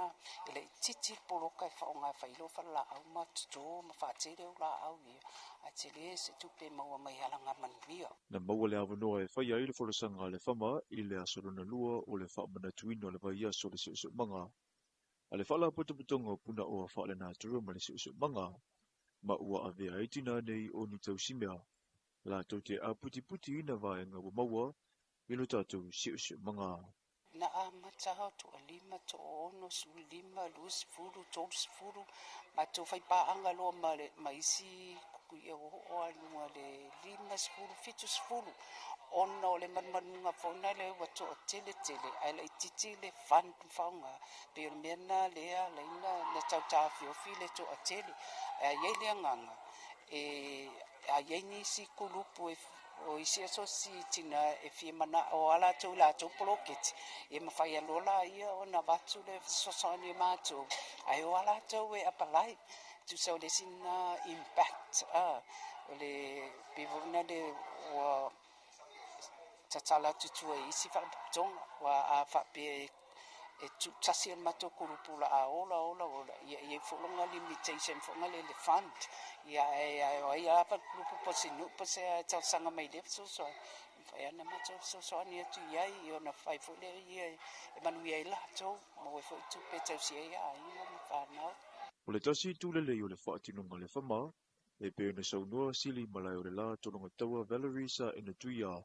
na ele titi poloka fa nga fa ilo fa la au ma jo ma fa tele la au ia a tele se tu pe ma mai ala nga man via na mau le avano e fa ia ile fo sanga le fama ile asoro na lua o le fa mana tuino le vai ia so le se manga ale fa la putu putonga puna o fa le na turu ma le se manga ma ua ave aitina nei o ni tau simea la to te a puti puti ina vai nga wa maua ilo tatu se manga na a matau to lima to ono su lima lus furu to furu ma to fai pa anga lo male maisi ku ia o anu le lima furu fitus furu ono le man nga fona le wa to tele ai titi le fan fanga pe mena le a le na tau ta fio file to tele ye le nganga a ye ni si kulupu o isi so si tina e fi mana o ala to la to pocket e ma fai lola ia ona batu le sosoni mato ai o ala to e apalai to so this in impact le pivona de o tatala tu isi fa tong wa a fa pe e tu tasi mato kurupula a ola ye folonga limitation folonga le fund ya pa grupo posinu pose ta sanga mai de so ya na mato so ni tu ya yo na fai fole ye Emanuela to mo fo tu peta si ya yo fa na o le tasi tule le o le fa tino le fama e pe na so no sili malai o le la to no taua Valerisa in the tuia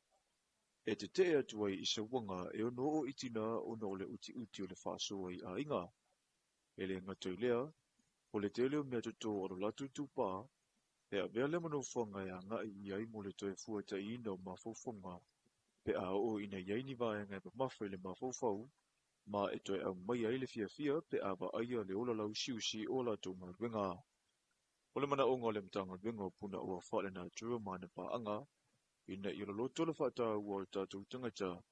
e te te atu ai i se wanga e ono o itina ono o le uti o le whaasoa i a inga. E le ngato i lea, o le te leo mea tuto o lo latu tupā, e a mea le mano whanga e a ngai i ai mo le toe fuata i ina o mawhauwhanga, pe a o ina iai ni vaenga e pa mawhai le mawhauwhau, ma e toe au mai ai le fia pe a wa aia le ola lau siusi o la tō ngā. O le mana o ngā le mtanga wenga o puna o a whaale nā tua mana pa anga, ina i lo tole whata ua o tātou tangata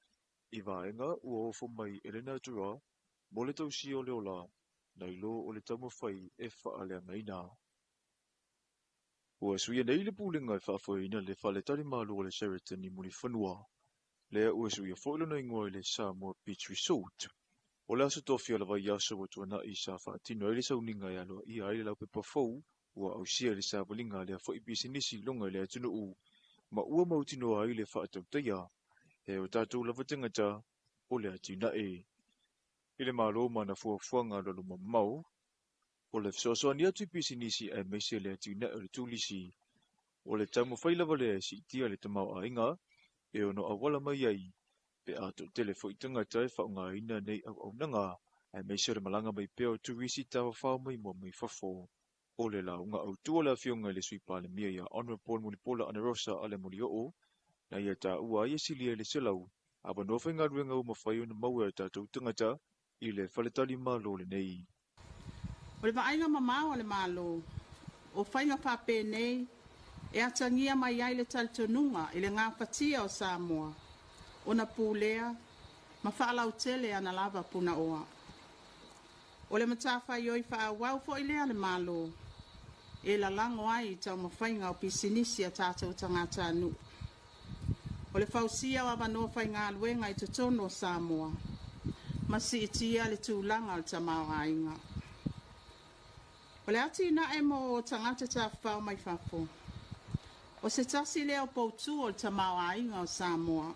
i vaenga ua ofo mai elena tua mo le tausi o leola na ilo o le taumawhai e whaalea ngaina. Ua suia nei le pūlinga e whaafoina le whale tari malu o le Sheraton i muli whanua. Lea ua suia whailona ingoa i le Samoa Beach Resort. O le aso tofi ala vai aso o tuana i sa whaatino e le sauninga e aloa i aile lau pepa fau ua au sia le sa walinga lea fo i bisinisi longa lea tunu u. Ma ua mautino ai le whaatauteia, e o tātou lava tangata o le atina e. I le malo mana fuafuanga lolo mamau, o le fsosoani atu i pisinisi e meise le atina o le tūlisi, o le taumo whailava le si tia le tamau a inga, e ono awala mai ai, pe ato telefo i tangata e whaunga ina nei au nanga, e meise le malanga mai peo turisi tawa whao mai mua mai fafo. O le launga au tua la fionga le sui pale mia ia Honorable Mulipola Anarosa ale Mulioo, na ia ta ua ia silia le selau, aba nofa inga ruenga umawhaio na maua tātou tangata i le whaletali malo le nei. O le maainga mamau o le malo, o whainga whape nei, e atangia mai ai le talitonunga i le ngā whatia o Samoa, o na pūlea, ma whaalau tele ana lava puna oa. O le matawhai oi whaawau fo i lea le malo, e la lango ai i tau mawhainga o pisinisi a tātou tangata anu. O le whausia wa wanoa whainga aluenga i tutono Samoa, ma si itia le tūlanga o tamau ainga. O le ati na e mo tangata ta whao mai whafo. O se tasi leo poutu o le tamau ainga o Samoa.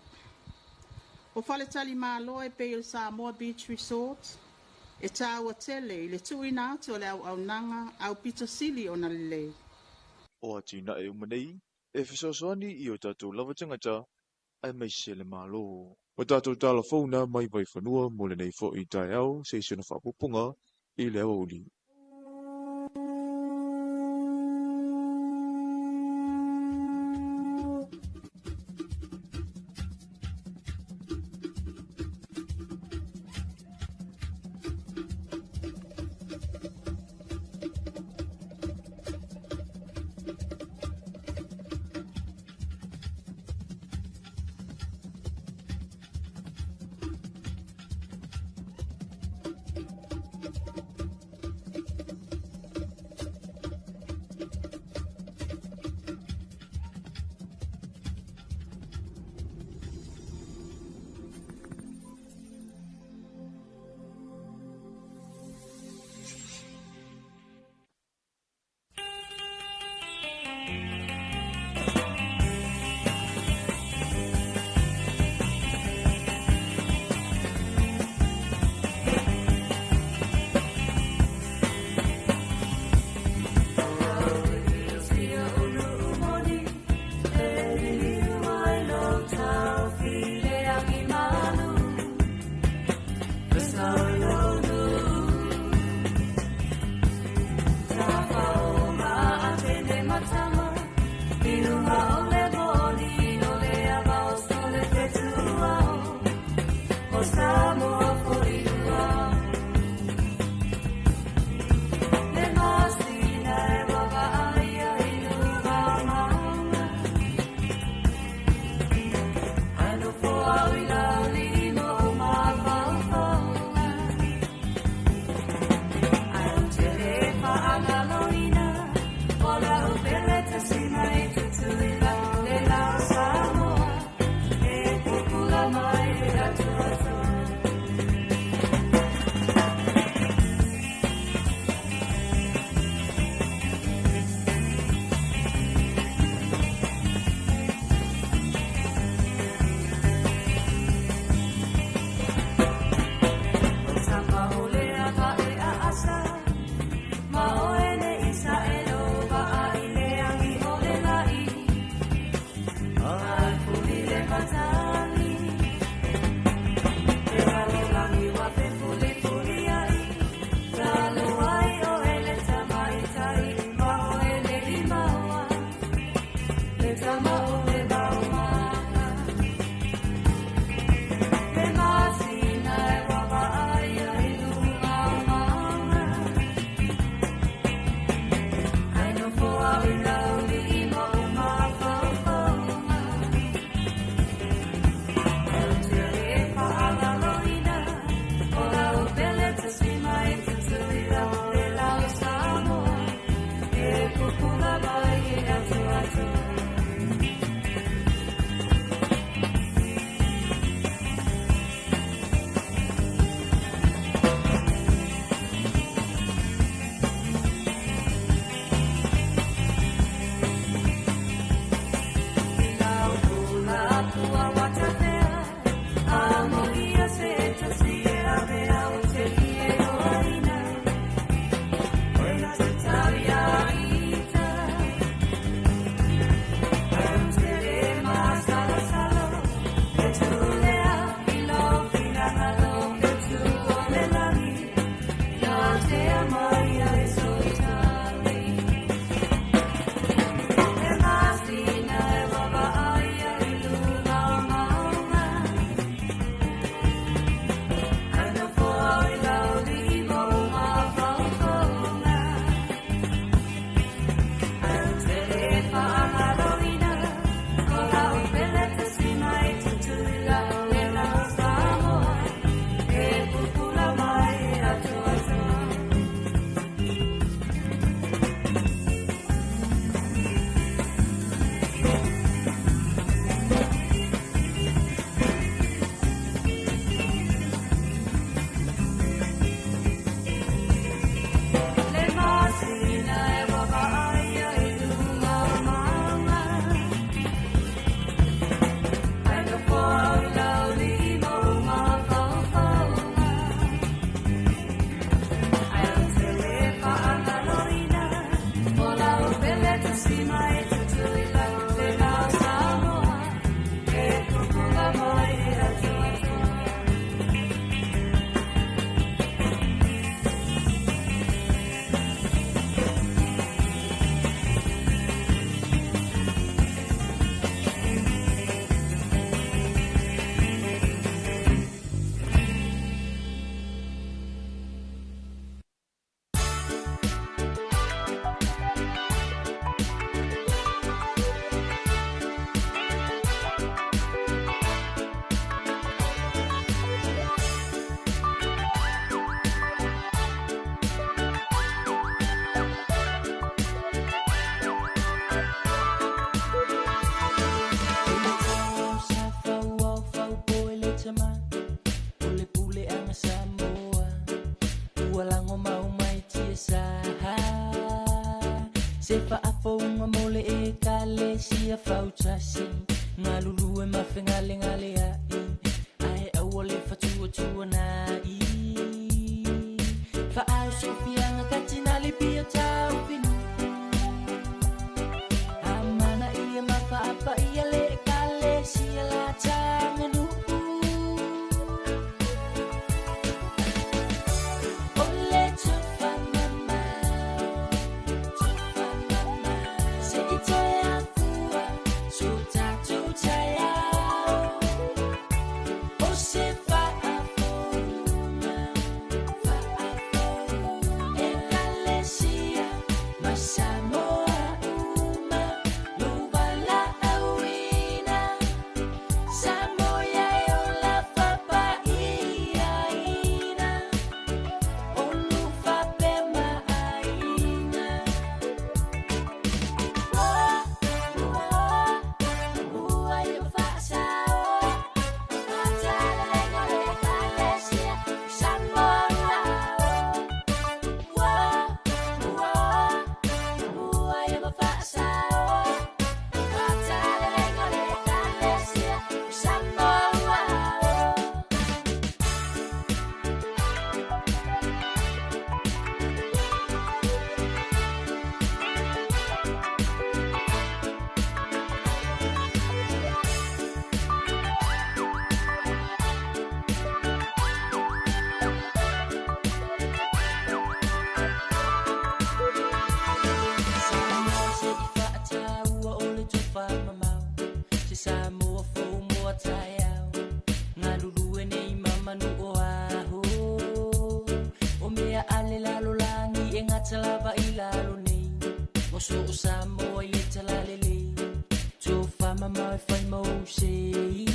O whale tali malo e pe il Samoa Beach Resort, e tā ua tele i le tuina atu o le au nanga au pito sili o na lele. O ati na e umanei, e fisosoani i o tātou lava tangata, ai mai se le malo. O tātou tala fauna mai vai whanua mo le nei fo i tai au, se isi na whapupunga i le auli. whaafonga mole e kale sia whautrasi ngā lulu e mawhengale ngale ai ai awole whatua tua nā i whaau sofianga katinali pia tau pinu amana ia mawhaapa ia le kale sia la tanga nu ole tufa mama se itoya fua suta tutaya o se whaafona e kalesia ma Samoa uma luwala awina Samoa e o la whapaiaina o luwhape maaina ua i o whaasao atala lengo le kalesia Samoa ua i o whaasao atala lengo le kalesia Samoa Samoa se i whaataua o le tofa mamau se Samoa fou moa taiau ngā lulu e nei mamanu o aho o mea ale lalo langi e ngata lava i lalo nei o so o Samoa i le talalele tofa mamau e whai mau sei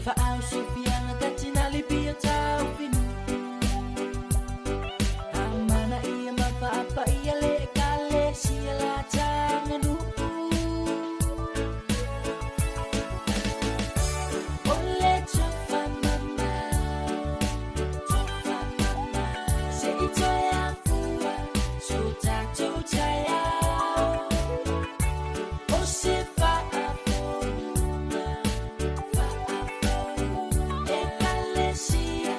whaau sofianga katinali pia tau pinu amana ia mawhaapa ia le kale sia la tanga nu ole tofa mama se itoya fua suta tutaya o se whaafona e kalesia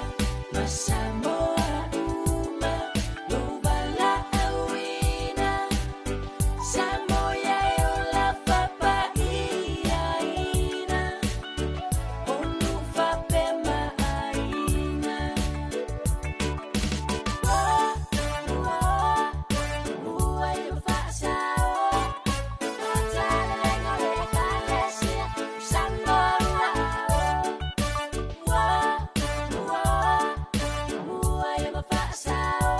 ma Samoa uma luwala awina Samoa e o la whapaiaina o luwhape maaina ua i o whaasao atala lengo le kalesia Samoa ua i o whaasao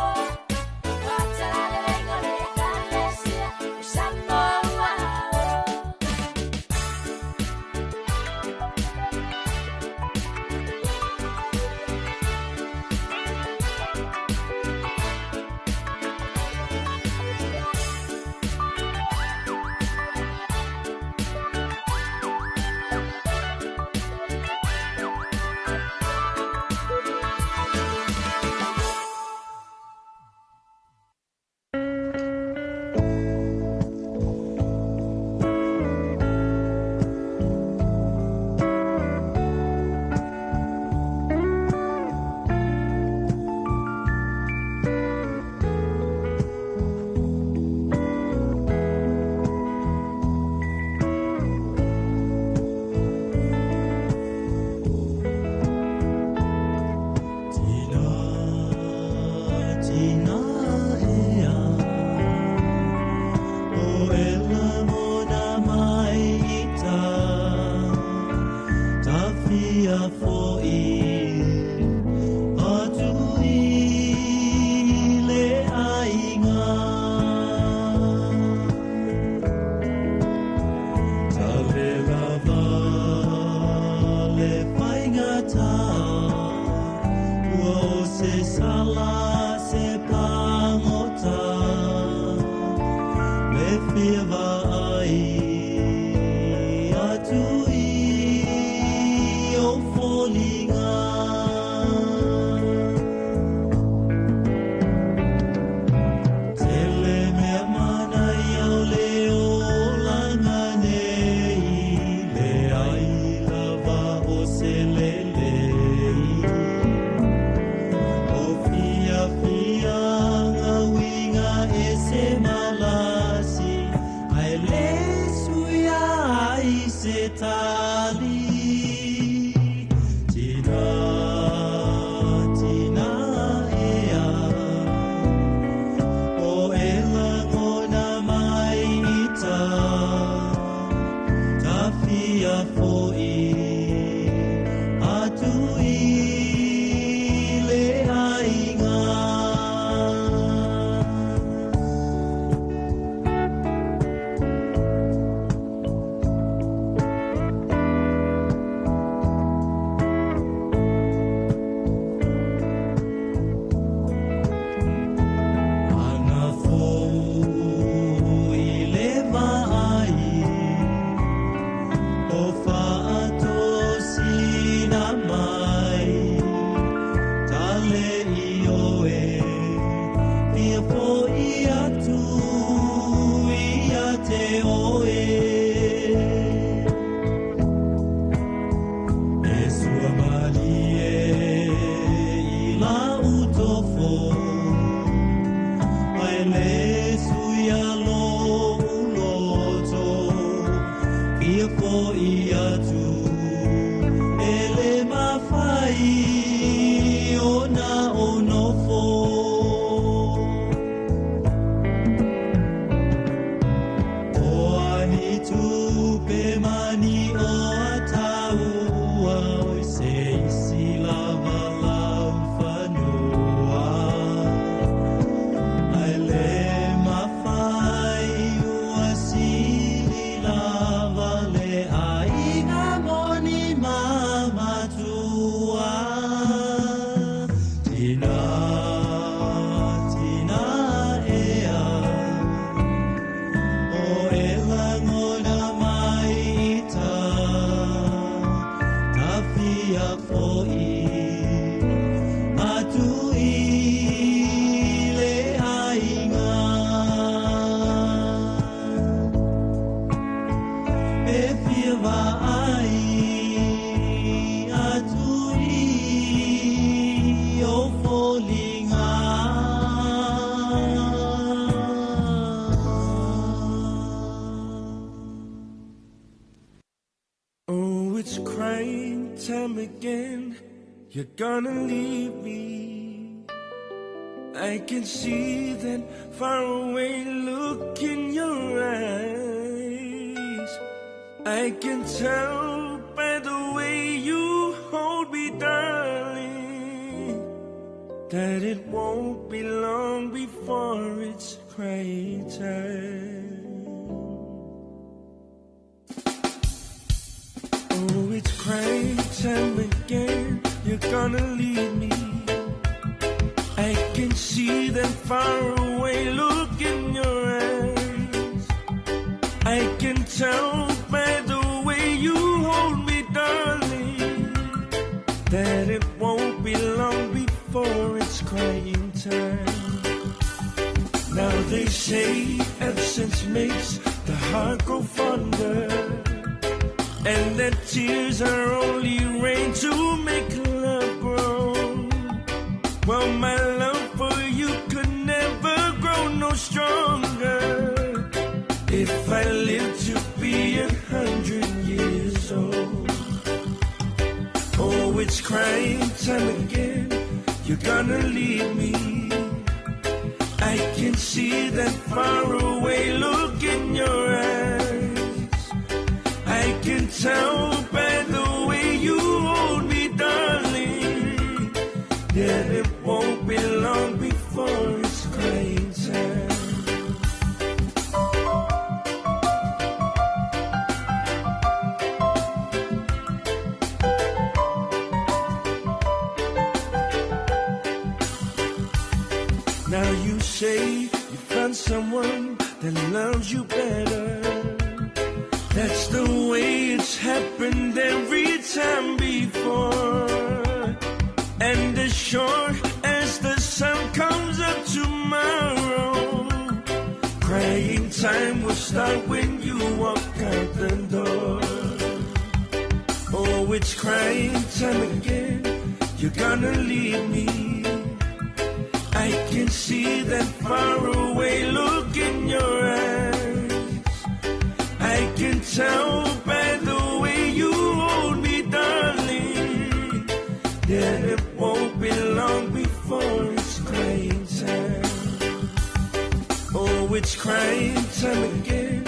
atala lengo le kalesia Samoa Tina ea o ela mona mai ita tawhia fo'i atu i le ainga tale lava le whaingata ua o se sala se pangota me whiawa ai atu i o wholinga tele mea you're gonna leave me. I can see that faraway look in your eyes. I can tell by the way you hold me, darling, that it won't be long before it's crying time. Oh, it's crying time again, you're gonna leave me. I can see that faraway look in your eyes. I can tell by the way you hold me, darling, that it won't be long before it's crying time. Now they say absence makes the heart grow fonder, and that tears are only rain to make love grow. Well, my love for you could never grow no stronger if I lived to be 100 years old. Oh, it's crying time again, you're gonna leave me. I can see that faraway look in your eyes. I can tell by the way you hold me, darling, that it won't be long before it's crying time. Now you say you found someone that loves you better. That's the way it's happened every time before. And as sure as the sun comes up tomorrow, crying time will start when you walk out the door. Oh, it's crying time again, you're gonna leave me. I can see that faraway look in your eyes. I can tell by the way you hold me, darling, that it won't be long before it's crying time. Oh, it's crying time again,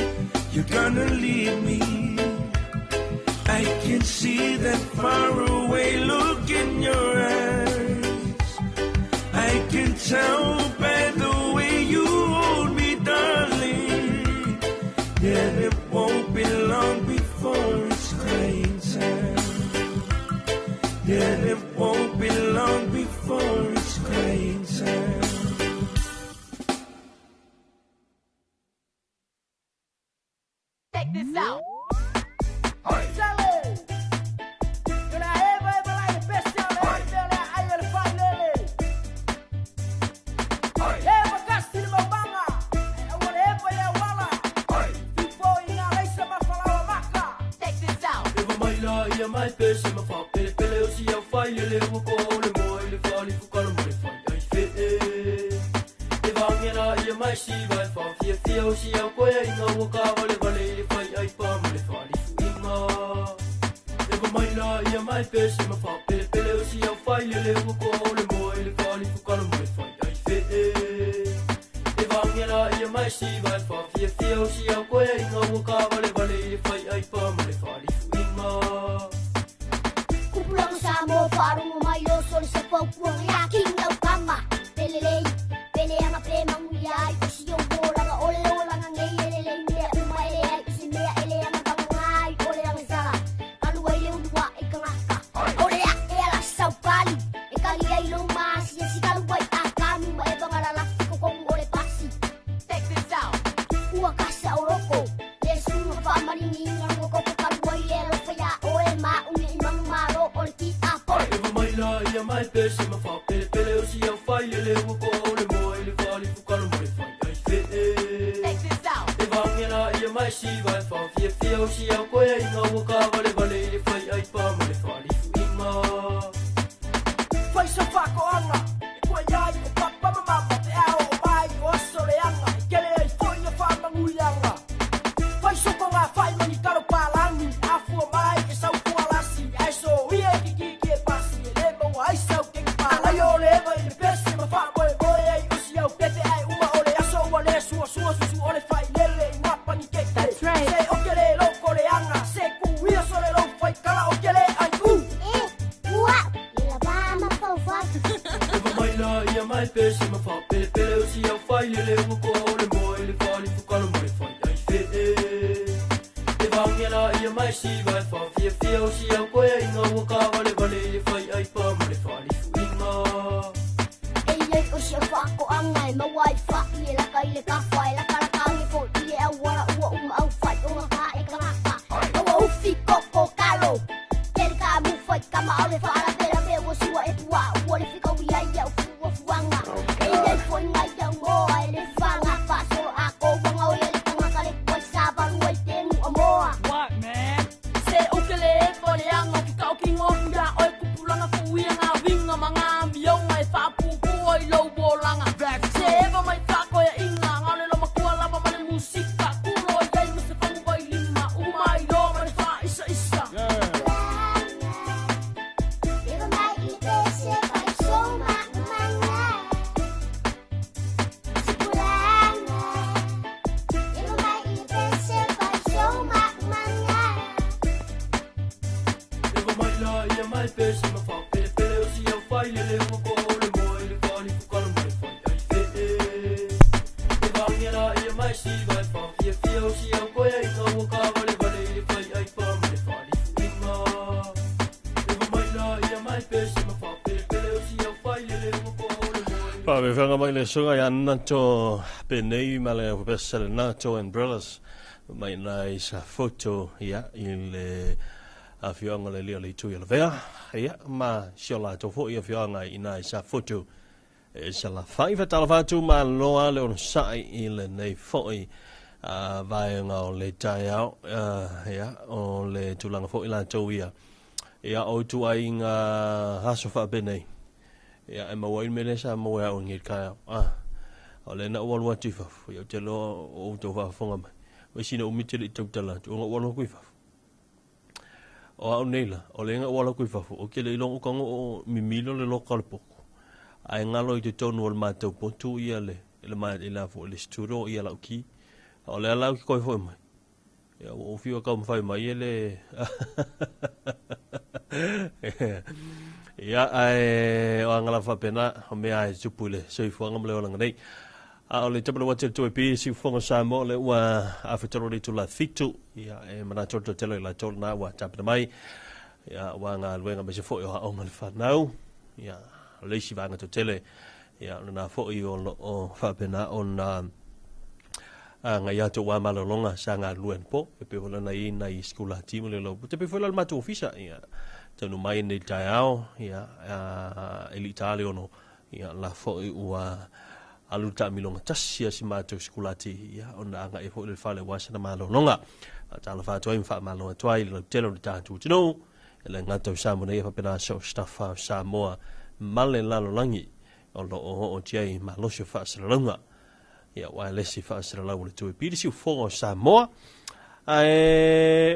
you're gonna leave me. I can see that faraway look in your eyes. I can tell by the way you hold me, darling, that it won't be long before it's crying time. That it won't be long before it's crying time. Check this out. Mai pese ma fa pele pele o si au fai le o ko le mo le fa li fu kala mo le fa ai fe e va ngena ia mai si vai fa fia o si au ko ai nga o ka vale le fai ai pa mo le fa li fu inga e va mai la ia mai pese ma fa pele pele o si au fai le o ko le mo le fa li fu kala mo le fa ai fe e va ngena ia mai si vai fa fia o si au ko ai nga o ka vale le fai ai pa mo le fa li fu inga Samoa faru mai o soli se pau puang ya king au kama pelelei pele anga prema muia ai si o bola ga ole ola nga ngei elelei me uma ele ai si me ele anga tangai ole anga sala kalu ai le undua e kangaka ole ya e ala sau kali e kali ai lo mas ya si kalu ai akanu ma e bangala la ko kong ole pasi Check this out. ua kasa oroko le sunga fa marini ngo ko kalu ai le lo fa ya o e ma uni mang maro ole ki ia mai pese ma fa pele pele o si au fai le o ko le mo le fa li fu kala mo le fai ai fe Check this out. e va ngena ia mai si vai fa fia o si au ko ai nga o ka vale le fai ai pa mo le fa li fu inga Fai so fa ko anga e ko ia i ko papa mama te ao mai o so le anga ke le ai foi na fa mangu anga Fai so ko nga fai mani karo palangi afu mai ke sau ko alasi ai so ia ki pasi le mo Eva mai la ia mai pese ma fa pele pele o si au fai le o ko le moi le fali fu kalo mai fai ai fe Eva ngia la ia mai si vai fa fia fia o si au koe inga o ka vale vale le fai ai pa ma le fali fu inga Ei o si fa ko angai ma wai fa i la kai le ka fai la ka ka ni fo i e wala ua au fai o ka e ka ka o fi ko kalo ke ka mu fai ka ma le fa la pela me o si wa e tua o le fi ka wi ai ya fu fuanga ei foi ngai ya mo ai le fanga fa so a ko wanga o le ka ka le ko sa ba lu ai te nu amoa What man se o ke le fo le anga ki ka o ki ngom ya o ku pulanga fu wi nga winga manga mi o ngai fa pu pu oi lo bolanga se eva mai fa ko ya inga ngale lo makua la ma le musika ku lo ya mu se fa mu bai lima u mai lo ma le fa isa isa Eva mai i pese fai so ma manga Sipulana Eva mai i pese fai so ma manga Eva mai la ia mai pese ma fa pele pele o si au fai le o ko le moi le fali fu kalo mai fai ai fe Eva ngia la ia mai si vai fa fia fia o si au koe inga o ka vale vale le fai ai pa ma le fali fu inga Eva mai la ia mai pese ma fa pele pele o si au fai le o ko le moi Pa me whanga mai le sunga ia nato penei ma le pesale nato umbrellas mai nai sa photo ia i le a fionga le lio le tu ia le vea ia ma siola to fo ia fionga i nai sa photo e sa la faiva Talofa tu ma loa le on sai i le nei foi vai nga o le tai au ia o le tulanga fo i la to ia o tu ai nga haso fa benei ia e mawai mele sa moa o ngir ka o le na wal wati fa ia te lo o to fa fonga mai o sina o miteli to tala o nga wal ku fa o au neila o le nga wal ku fa o ke le long ko o mimilo le lokal po ai ngalo i te tonu o ma to po tu ia le ma ila fo le sturo ia la ki o le ala ki ko fo mai ia o fio ka mfai mai ele ia ai o angala fa pena o me ai supule so i fonga mle o langa nei a o le tabla wate to pi si fonga Samoa le wa a fetoro tu la fitu ia e mana toto telo la tol na wa tapna mai ia wa nga luenga me se fo o ngal fa nau ia le si vanga to tele ia na fo i o fa pena on nga ia to wa malolonga sa nga luen po e pe hola na i skula timu le lo te pe fola ma to ofisa ia tanu mai nei taiao ia el italiano ia la fo i ua aluta milonga tasia si ma to skulati ia ona nga e fo le fale wasana malolonga Talofa to im fa malonga twai le telo de tatu no ele nga to sa mo nei fa pena so staffa Samoa male lalo langi o lo o tiai ma lo se fa sralonga ia wa le si fa srala o le tu pi si fo Samoa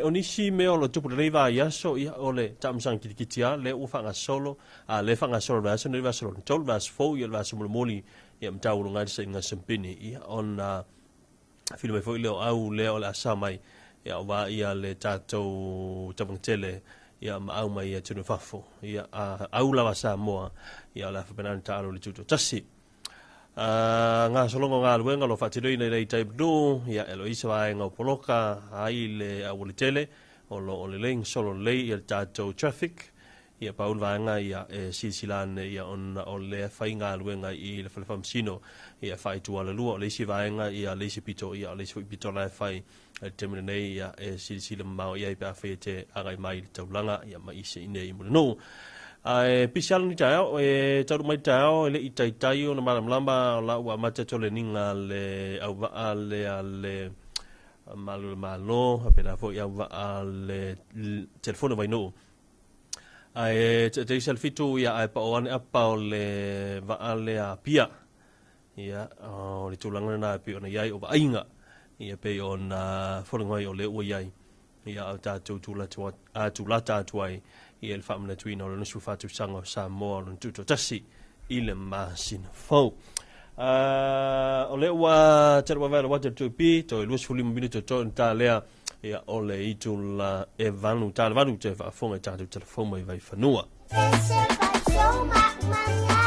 onisi me o lo tupu le va ia so ia o le tamsang kitia le u fanga solo le fanga solo va so ne va solo tol va fo ia va so moli ia mtau lo ngadi se nga sempini ia on filme fo le au le o la samai ia va ia le tato tele ia ma au mai ia tunu fafo ia au la Samoa ia la fa penan talo le tuto tasi nga solongo nga luenga lo fatidoi nei tai blu ia Eloisa vai nga poloka ai le awolitele o le leng solo le ia tato traffic ia paul vai nga ia silsilane ia on le fai nga luenga i le falfamsino ia fai tu ala lua le si vai nga ia le si pito ia le si pito la fai temene nei ia silsila mau ia pa fete agai mai taulanga ia mai se nei mo no pisial ni tao tau mai tao le itai o na malamlamba la wa mate tole ninga le au va le malo apena fo ia va le telefono vai no te selfitu ia pa o ane apa le va le pia ia o le tulanga na pia na ia o va inga ia pe ona forongai o le o ia ia ta tu la ta tuai ia le famna tuina o le su fatu sanga Samoa o tuto tasi i le masin fo o le wa terwa vela wa te pi to lu su limu minuto to ta lea ia o le itu la evanu ta vanu te fa fonga ta telefone vai fanua Ese vai so ma manga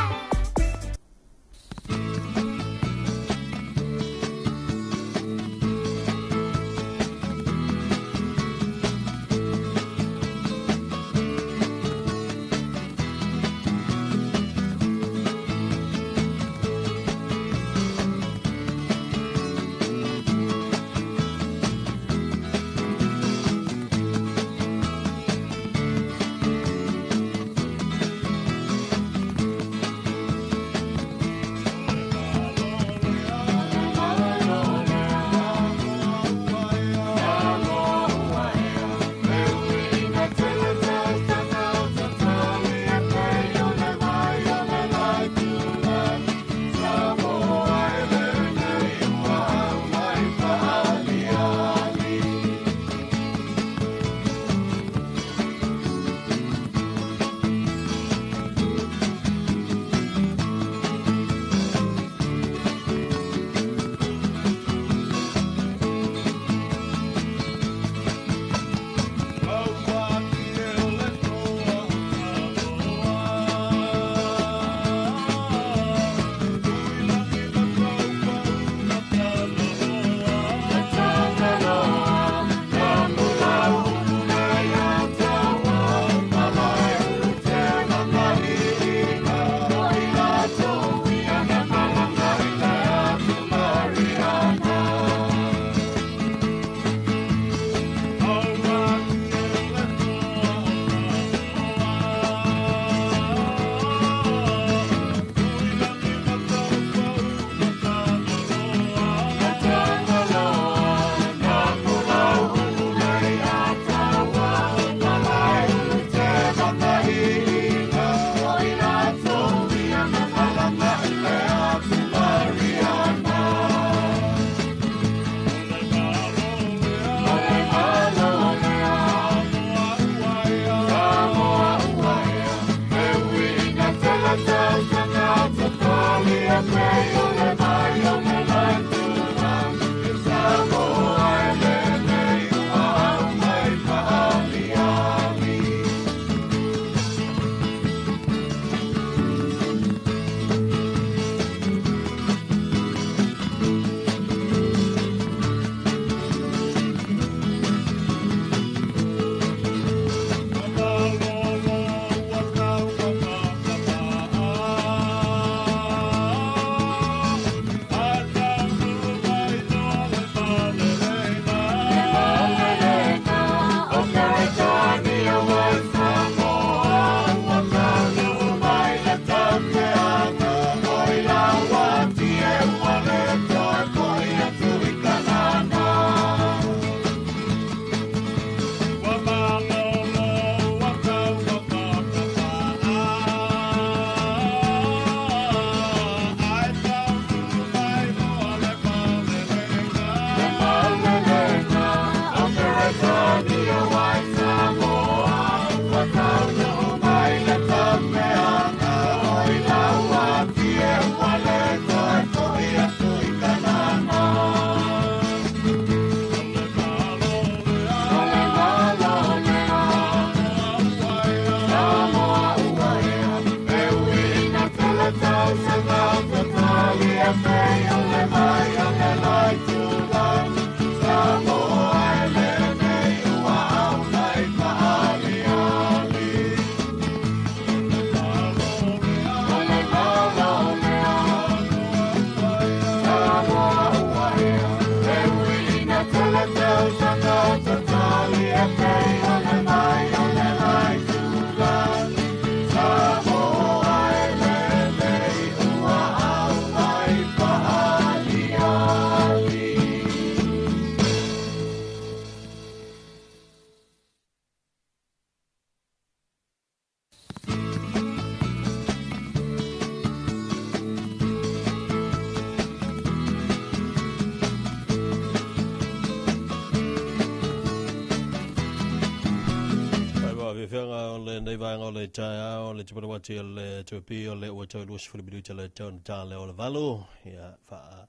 le taia o le tupara wati o le tuapi o le ua tau luas fulibidu le tau na tāle o le valo ia wha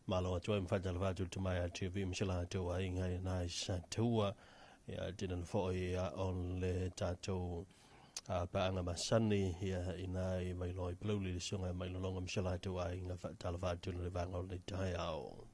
malo atua im whajala whātu tumai a TV msila atua a inga na isa tua ia dinan fōi o le tātou paanga masani ia ina i mailo i plauli le sunga mailo longa msila atua a inga tala whātu le vanga o le taia o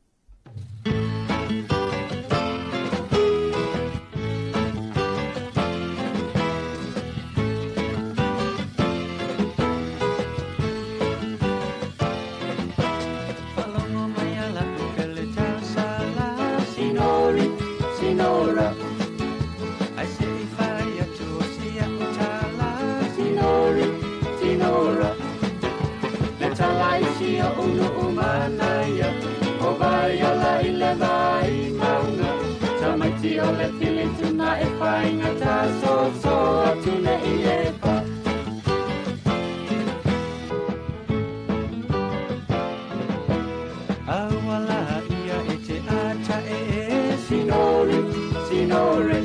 o le pili tuna e whainga tā so atune I e pa. Awala ia e te ata e sinore, sinore.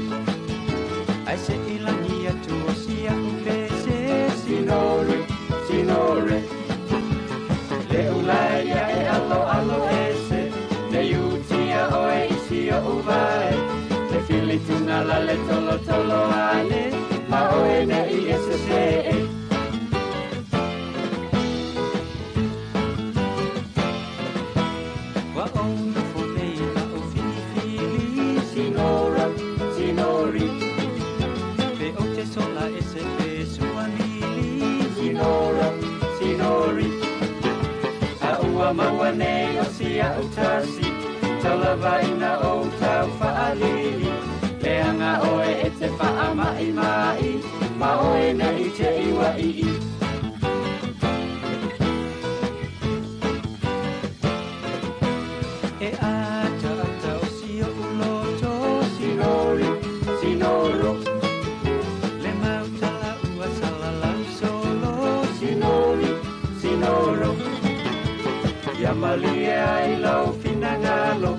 Ai se ilangi atu o sia upese sinore, sinore. Le ulai ia e alo ese, le utia o e isi o uvai. Fili tuna la le tolo ale ma oe ne I ese se wa onu fone na o fili sinora sinori pe o te sola ese pe suanili sinora sinori a ua mawane o sia utasi tala vaina o tau faali Leanga oe e te wha mai ma oe na I te iwa I E ata o sio uloto sinori, sinoro Le mautala ua salalau solo sinori, sinoro Ia malia I lau finangalo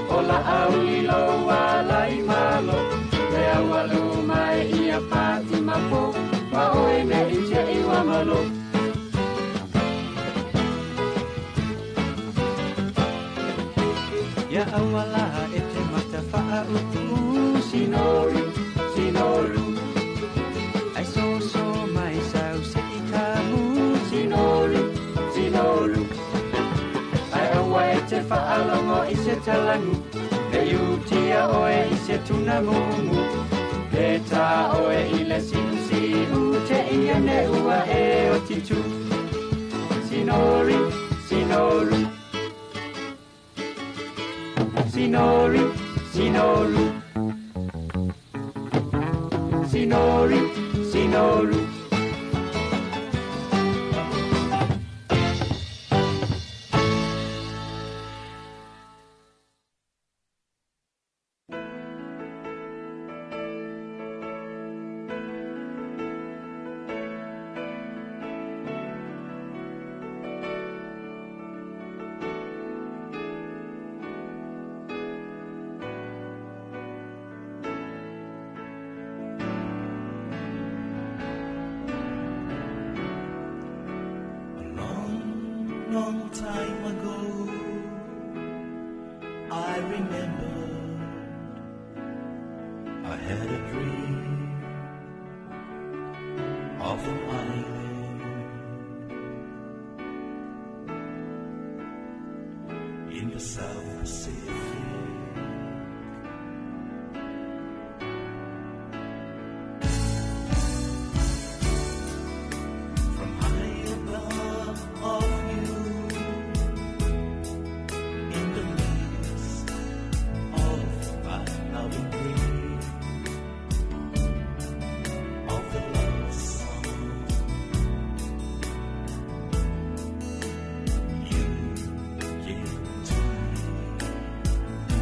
Ola auli lo wala I malo Lea walu mai ia pati mapo Wa oe me I te iwa malo Ia awala e te mata wha utu Sinoru, sinoru Ai so mai sau se I kamu Sinoru, sinoru Ai awa e te wha longo I se talangu E utia oe I se tuna mumu E tā oe I le siu Te ia ne ua e o titu Sinori, sinoru Sinori, sinoru Sinori, sinoru Long time ago, I remembered I had a dream of an island in the South Pacific. From high above of you, in the midst of my loving dream, of the love song, you give to me.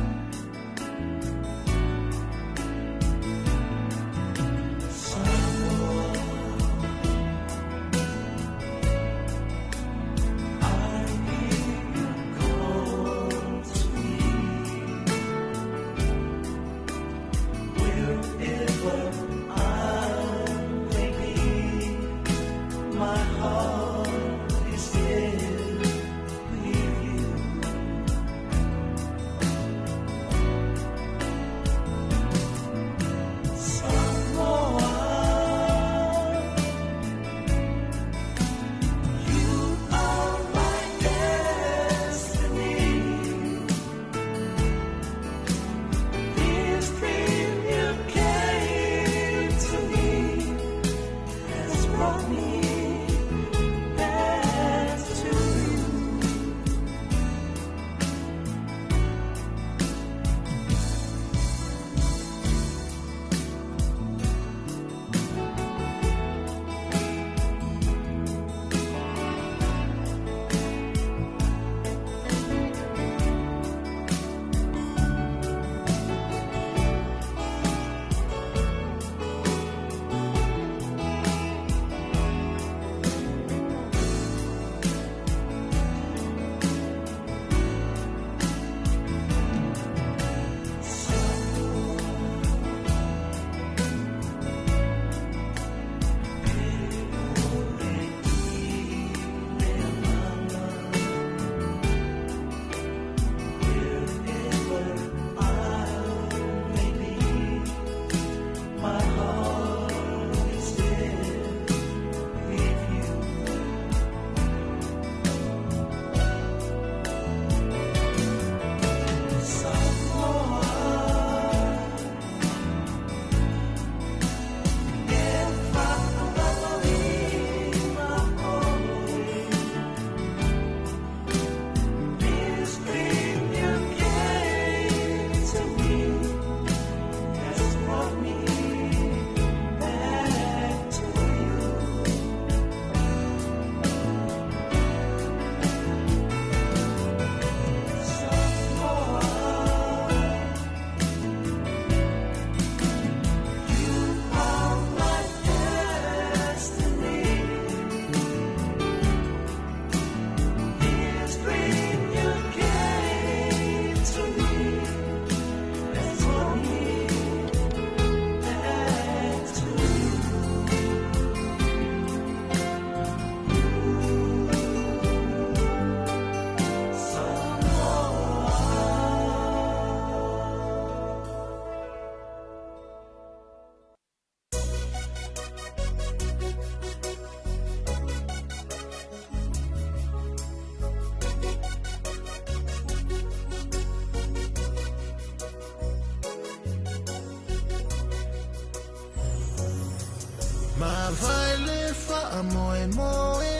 Mavaile fa moe moe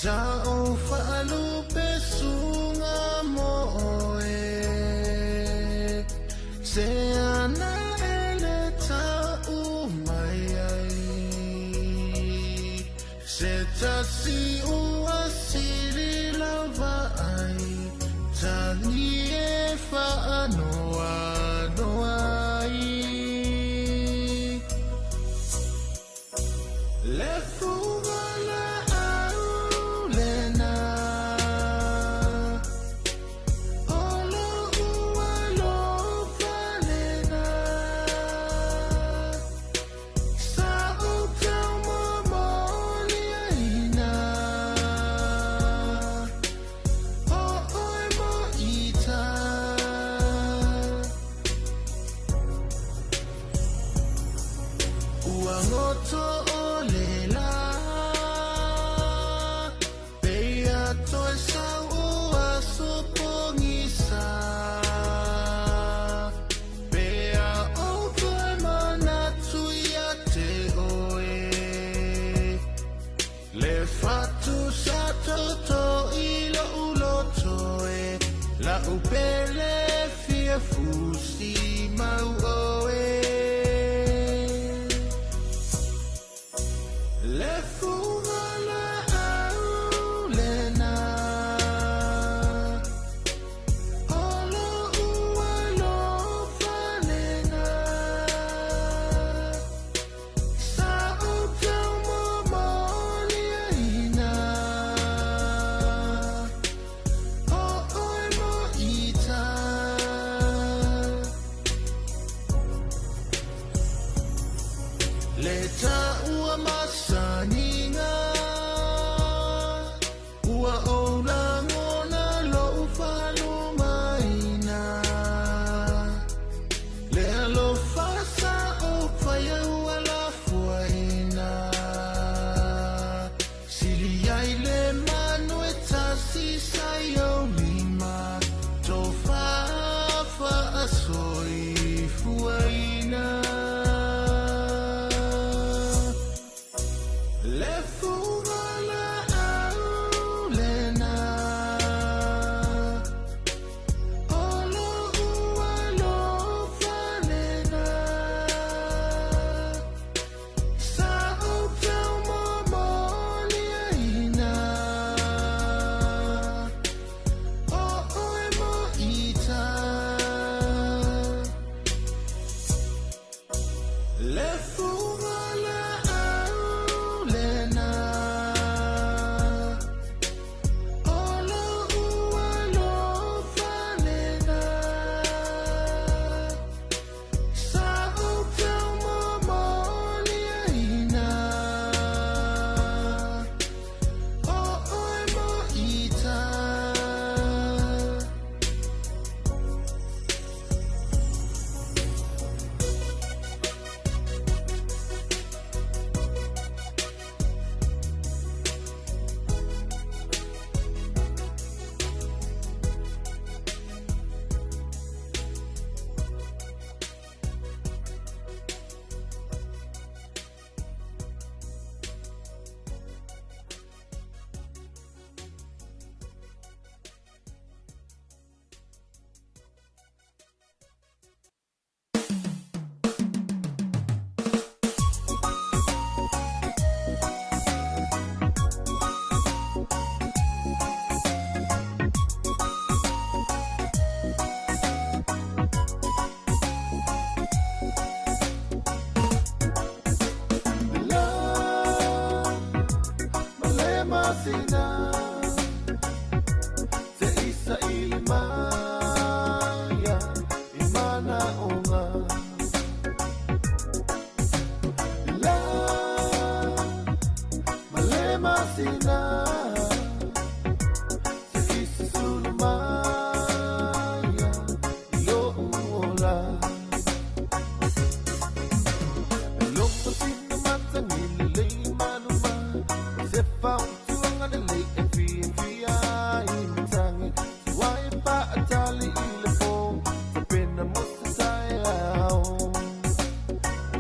Zao fa lupe sunga moe Se ana ele ta umai ai Se tasi ua siri lava ai Tani e fa anoa noa ai Le fuga la aulena Olo ua lo valena Sa o tau mamoli aina O oi mo ita Ua ngoto o lela Pea toi sa ua supongisa Pea o toi manatu ia te oe Le fatu sa toto I la ulotoe La upele fia fusi mau oe Le fuga la aulena Olo ua lo valena Sa o tau mamoli aina O oi mo ita Le ta ua masaninga Ua ola ngona lo ufalu maina Le alo fasa o faya ua la fuaina Sili ai le manu e tasi sai o lima To fa asoi fuaina Le fuga la aulena Olo ua lo valena Sa o tau mamoli aina O oi mo ita Le fuga la aulena Olo ua lo valena Sa o tau mamoli aina O oi mo ita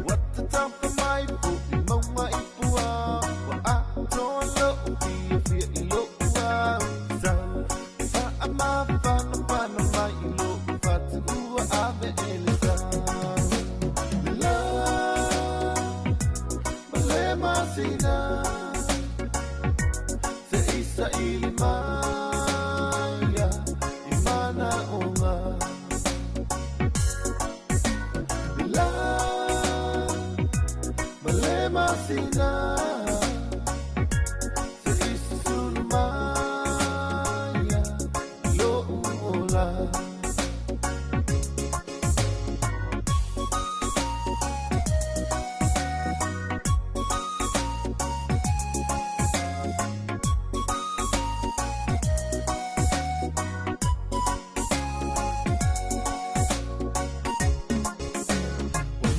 What the top of fia fia I lo ua Sau Fa ama whana whana mai I lo Fatu ua ave ele sau La Male masina Se isa ili maya Imana onga La Male masina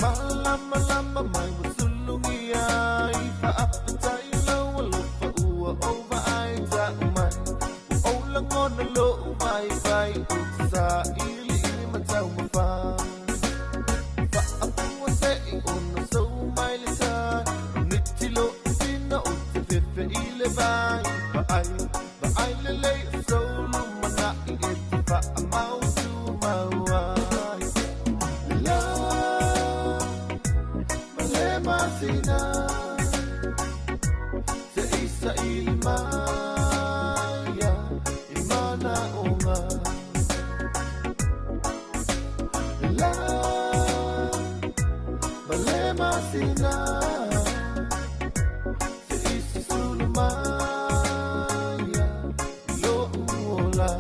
Malama mai wasulungi ai fa apatai lo lo fa ua over ai ta mai o lang on lo mai vai sa ili ili matau fa fa apu se on so mai le sa nitilo sina o te fe ile vai ba ai le so lu mana I fa amau tu mau Masina Se isa ilimaya Imana onga La Bale masina Se isa sulumaya Lo uola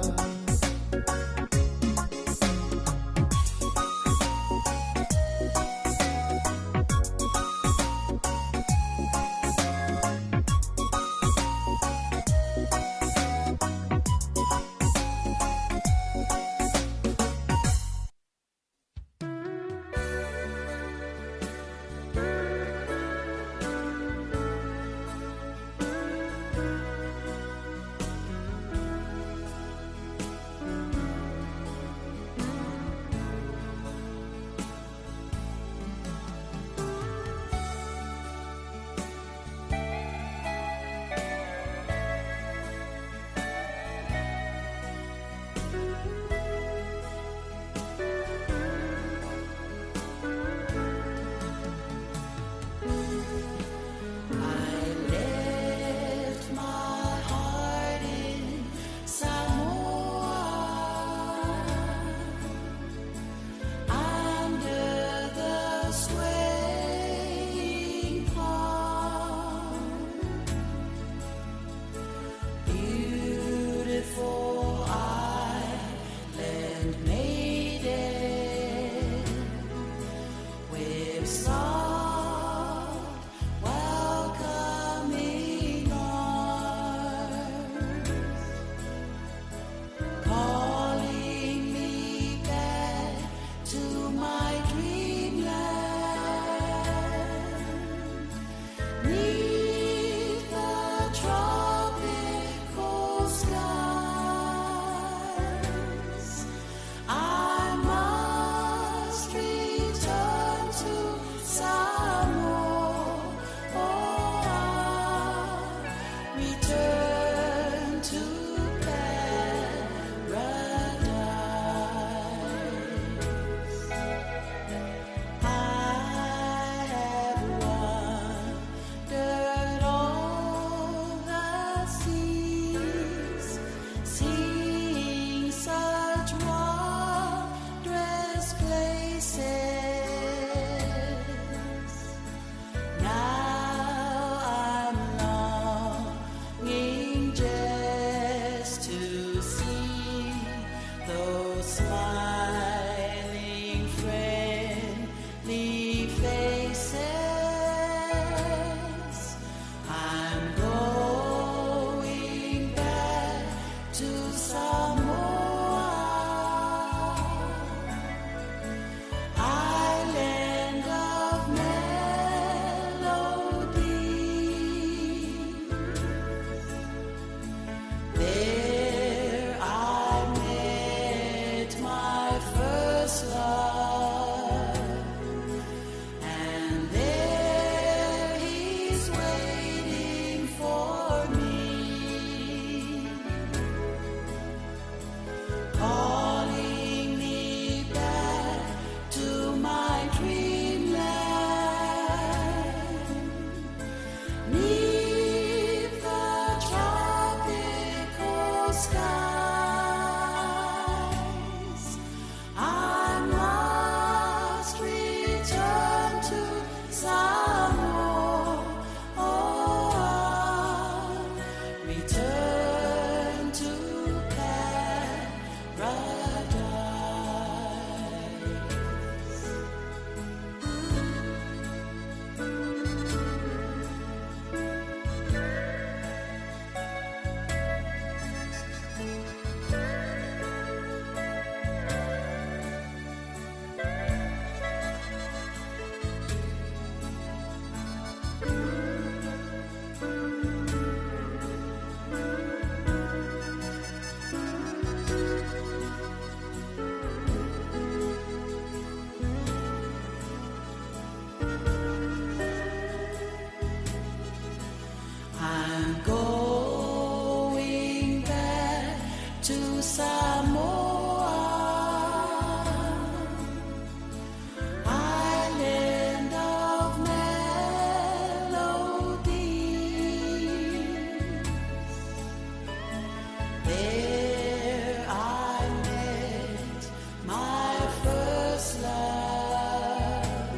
going back to Samoa, island of melodies. There I met my first love,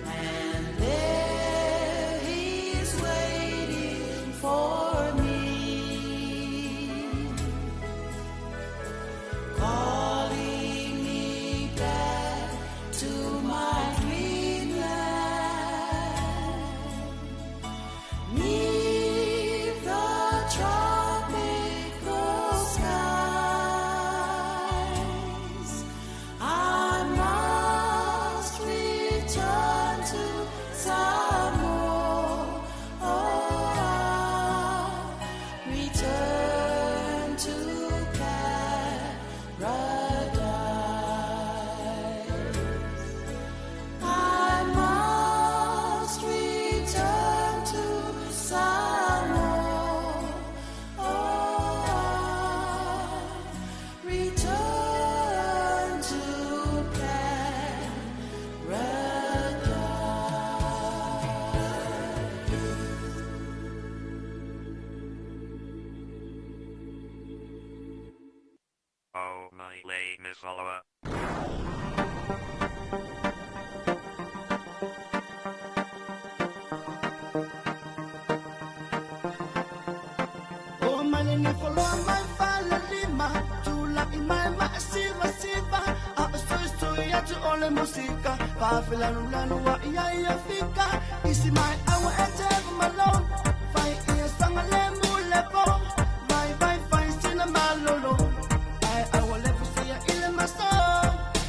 and there he's waiting for me, calling me back to my dreamland. Neath the tropical skies, I must return to Samoa. Return to paradise. I must return to Samoa. Return to Oh, my name is Oliver. Oh, manene follow my fala lima, chula imai maasiva siva, asoy ya tu ole musika, pa filanu lanu wa iya fika, isi mai awa ete malone, fai iya sangale mulepo, vai fai sina malolo, ai awa lefu siya ile maso.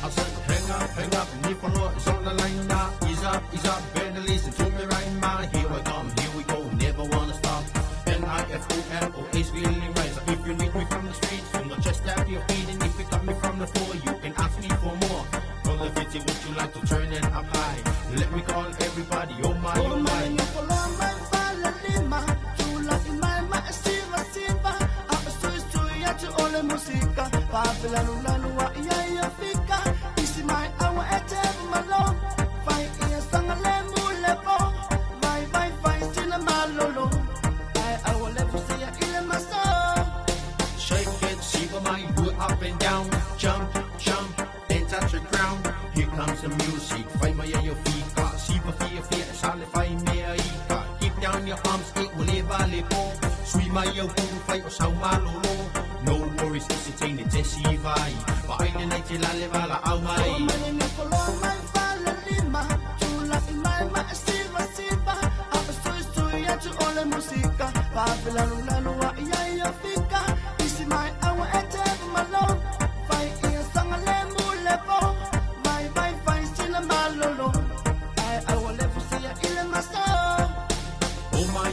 I said, hang up, Nifolo is on the line now. Ease up, better listen to me right now. Here I come, here we go, never wanna stop. NIFOLOH feeling rise. If you need me from the streets, from the chest down to your feet, and if you got me from the floor, you can ask me for more. From the city, would you like to turn it up high? Let me call everybody, oh my, oh my. Manene follow my fala lima, chula imai maasiva siva, asoy ya tu ole musika, pa filanu lanu wa iya fika, isi mai awa ete malone, fai iya sangale mulepo, vai fai sina malolo, ai awa lefu siya ile maso. Shake it, shiva my, do it up and down. Jump, and touch the ground. Here comes the music, fight my your feet. Shiva fear, sale fight me ika. Keep down your arms, it will never let go. Sweet my yo, fight or sao malolo. No worries, it's a thing that Jesse vai. But I didn't tell I live all out my. Oh, manene follow my fala lima, chula imai maasiva siva, asoy ya tu ole musika, pa filanu lanu wa iya fika, isi mai awa ete malone, fai iya sangale mulepo, vai fai sina malolo, ai awa lefu siya ile maso. Oh my,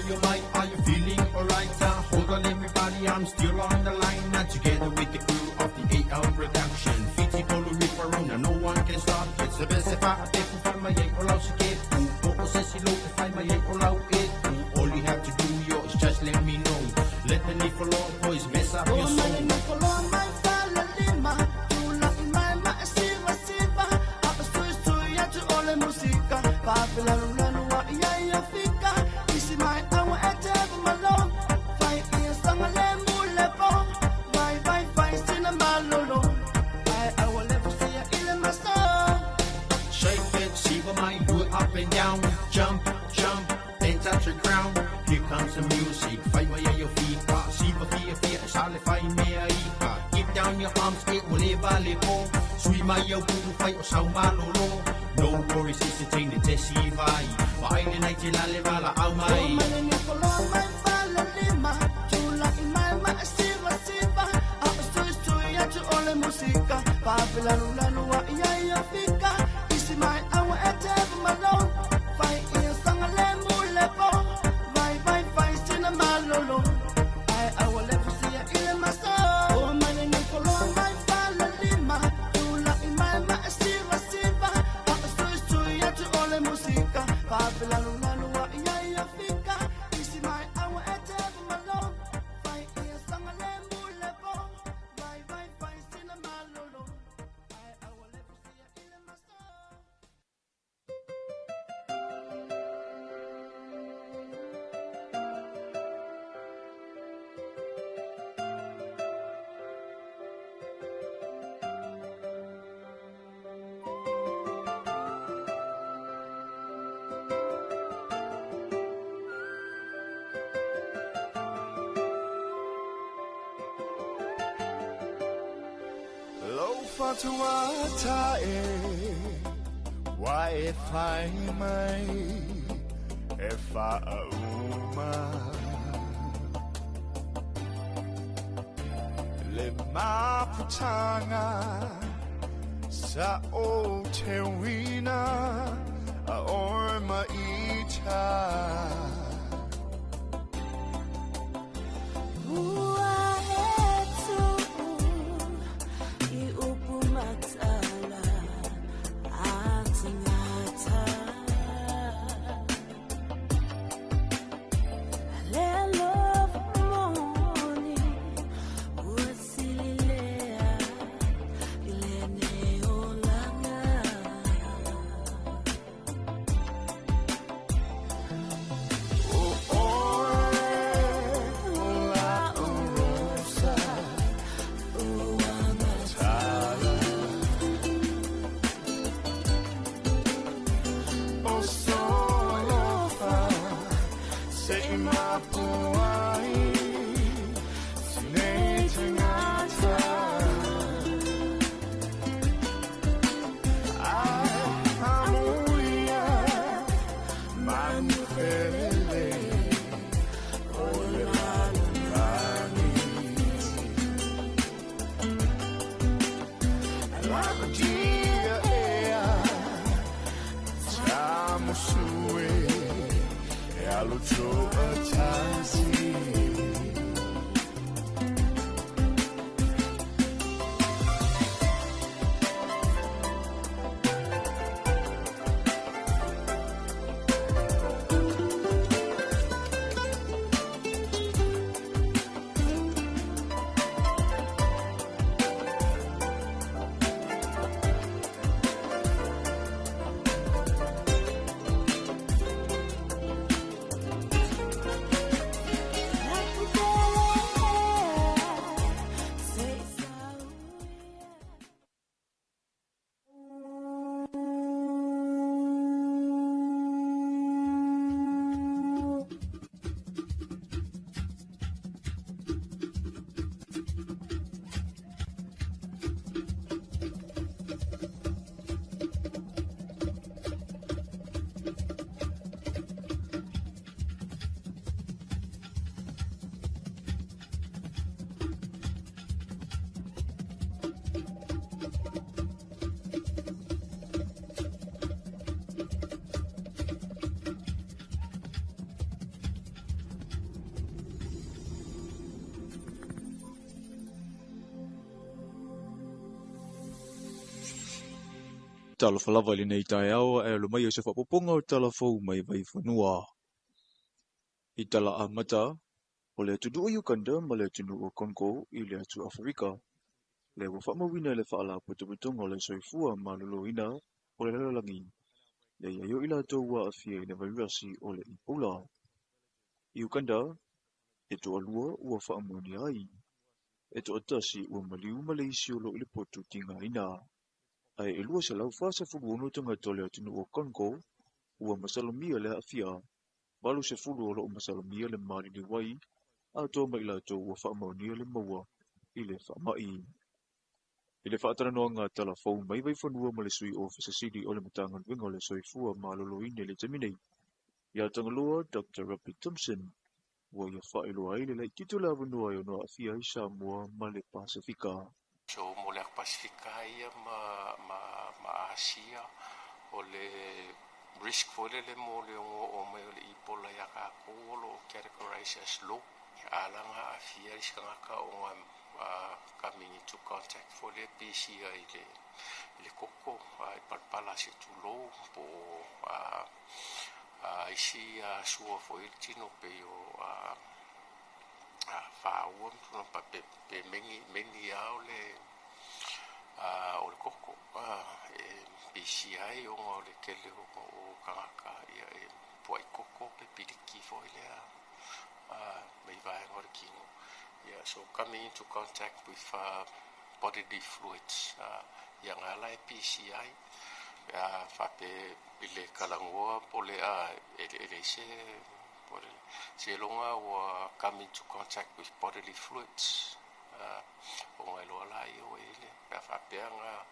are you feeling alright? Hold on everybody, I'm still on the line. Now together with the crew of the 8-hour production. Fiti Polo Riparona, no one can stop it. Sa best if I take to find my 8-hour sikit. Kung says si low to find my 8-hour it. All you have to do, yo, is just let me know. Let the need for long boys mess up your Oh, soul. manene follow my fala lima, chula imai maasiva siva, asoy ya tu ole musika, pa filanu lanu wa iya fika, isi mai awa ete malone, fai iya sangale mulepo, vai fai sina malolo, ai awa lefu siya ile maso. Shake it, shiva my, do it up and down. Jump, and touch the ground. Here comes the music, fight my your feet. Shiva fear, sale fight me ika. Keep down your arms, it will never let go. Sweet my yo, fight or sao malolo. No worries, it's a thing that Jesse vai. But I didn't tell I live all out Oh, my. manene follow my fala lima, chula imai maasiva siva, asoy ya tu ole musika, pa filanu lanu wa iya fika, isi mai awa ete malone, fai iya sangale mulepo, vai fai sina malolo, ai awa lefu siya ile maso. Oh, manene follow my fala lima, chula imai maasiva siva, asoy ya tu ole musika, pa filanu lanu wa iya fika, isi mai awa ete fatua tae wa e fai mai e fa uma le maputanga sa o te wina a orma ita Talofa lava i nei tae awa e alo mai o se whapoponga o talafou mai vai whanua. I tala a mata, o le atu o Uganda ma le atu o Congo i le atu Afrika. Le wa whamawina le whaala putuputunga o le soifua ma lolo ina o le lalalangi. Le iaio ila tōua a fia i le vairasi o le Ebola. I Uganda, e to alua ua whaamoni ai. E to atasi ua maliu Malaysia o lo ili potu tinga ina. Ai e lua se lau whasa fulu ono tanga tole atinu o Congo, ua masalomia le hafia, walu se fulu o loo masalomia le mali le wai, a tō mai la tō ua whaamaunia le maua, i le whaamai. I le whaatara noa ngā tala fau mai vai whanua ma le sui o Fesasidi o le matangan winga o le soifua ma loloine le taminei. Ia tangaloa Dr. Rabbi Thompson, ua ia whaeloa ai le lai titu la vanua i ono a fia i Samoa ma le Pasifika. So mo le Pasifika ia ma Asia o le risk for le mo le o mai o le Ebola ia ka ko lo categorize as low alanga a fia i ska ka o coming into contact for le PCI le koko i palpala se tu low po isi suo fo il tino pe o fa uom no pa pe mengi au le o le koko PCI o le kele o kaka ia e poi koko pe piriki fo ile mai vai ngor kingo yeah so coming into contact with bodily fluids yang ala PCI fa pe ile kalangoa pole ele se longa wa come into contact with bodily fluids o ngai loa la i o ele pe fa peanga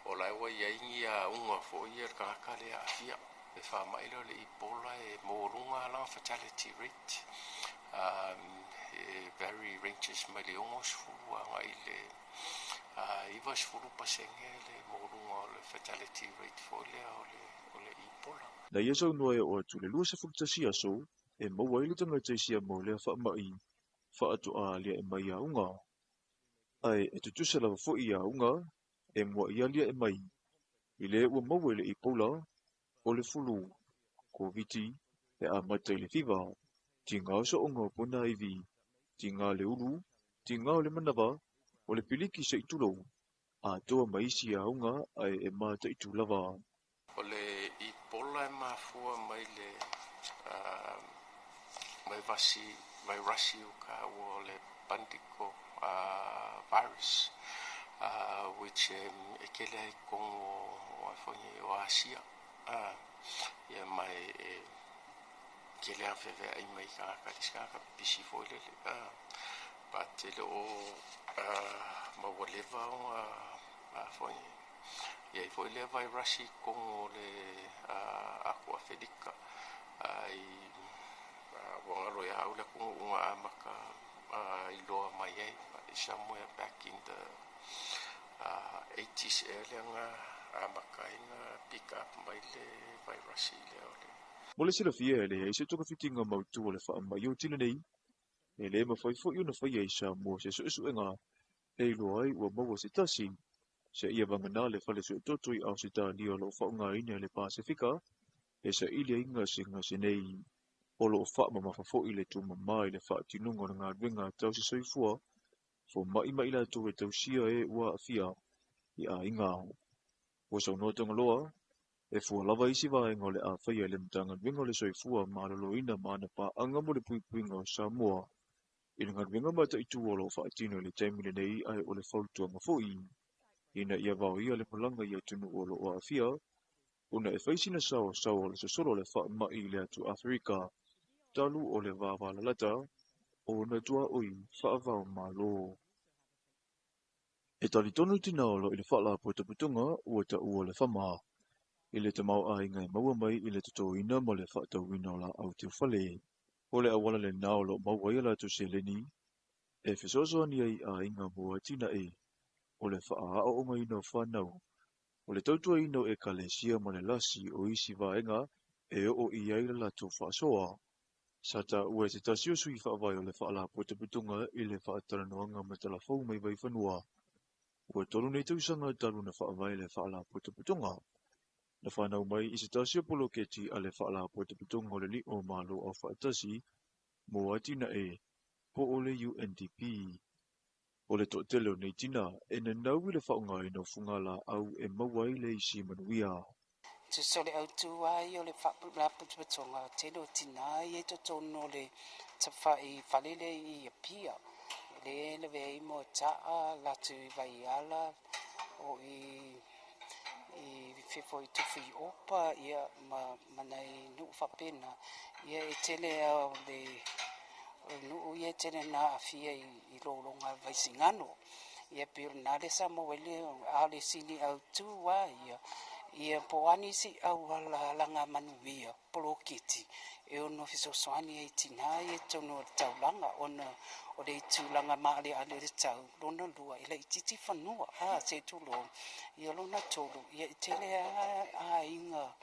o lai wa ia ingia unga fo ia ka le afia e fa mai le i pola e morunga la fatality rate very ranges mai le ongos fu ngai le i was fu pasenge le morunga le fatality rate fo le o le i pola Na ia sau noa e o atu le lua se fuktasi aso e maua i le tanga teisia mo lea wha mai wha atu a lea e mai a unga. Ai e tutusa lava fo i a unga e mua ia lea e mai i le ua maua i le i pola o le fulu ko viti e a mata i le fiva ti ngā so o ngā pona i vi ti ngā le uru ti ngā o le manava o le piliki sa i tulo a toa maisi a unga ai e mata i tulava. o le i pola e mafua mai le mai rasi o ka o le pandiko virus which e kele ai kongo o afonye o Asia ia mai kele a feve ai mai ka diska pisi foi le but le o ma whatever afonye ia foi le vai rasi kongo le aqua fedica ai wangaro ya ule kongo unga amaka i loa mai ai somewhere back in the 80s earlier nga amaka inga pick up mai le virus le ole Mo le sila fia e le e se toka fitinga mautu o le wha mai o tina nei e le ma fai fo i una fai ai sa mo se so e ngā e ilo ai ua maua se tasi se ia vangana le fale so toto i au se tā ni o lo wha ngā ina le Pasifika e sa ili inga se nei o lo wha ma mawhafo i le tu mamai le wha tinunga ngā ringa tau se soifua fo mai la tu e tau sia e ua afia i a inga o sa unotonga loa e fua lava isi vaenga o le a whaia le mtanga ringa le soifua ma lolo ina ma na pa anga mo le puipuinga o Samoa i ngā ringa mata i tu o lo wha tino le taimile nei ai o le whautua mafoi ina ia vau ia le malanga ia tunu o lo o afia una e whaisina sao o le sosoro le wha mai le atu Afrika talu o le vāwala lata o na tua oi whaavau malo. E tali tonu tina o lo i le whala putunga ua ta ua le whama. I le tamau a ingai maua mai i le tato ina mo le whaatau ina o la au te whale. O le awala le nao lo maua i la tu se leni. E whisoso ni ai a inga mua tina e. O le wha o ngai ino whanau. O le tautua ino e kalesia mo le lasi o isi vaenga e o i ai la tu whaasoa. Sata ue te tasio sui whaavai o le whaala putunga i le whaataranoanga me telefou mai vai whanua. Ua tolu nei tausanga talu na whaavai le whaala putunga. Na whanau mai i se tasio poloketi a le whaala putunga o le li o malo o whaatasi mo atina e po o le UNDP. O le totelo nei tina e na nau i le whaunga i no fungala au e mawai le isi manuia. Tu sole au tu ai o le whapula putunga telo tina i e to tono le tawhai whalele i a pia. Le vei mo taa la tu vai ala o i fefo i tuwhi opa ia manai nu whapena ia e tele au le nu ia tele na afia i rolonga vai singano ia pio na le sa mo wele a le sini au tu wa ia poani si au ala langa manuia poloketi e ono fiso soani e tina e tono taulanga ona o le tūlanga maale a le tau lona lua i le titi whanua se tulo ia lona tolu ia i tele a inga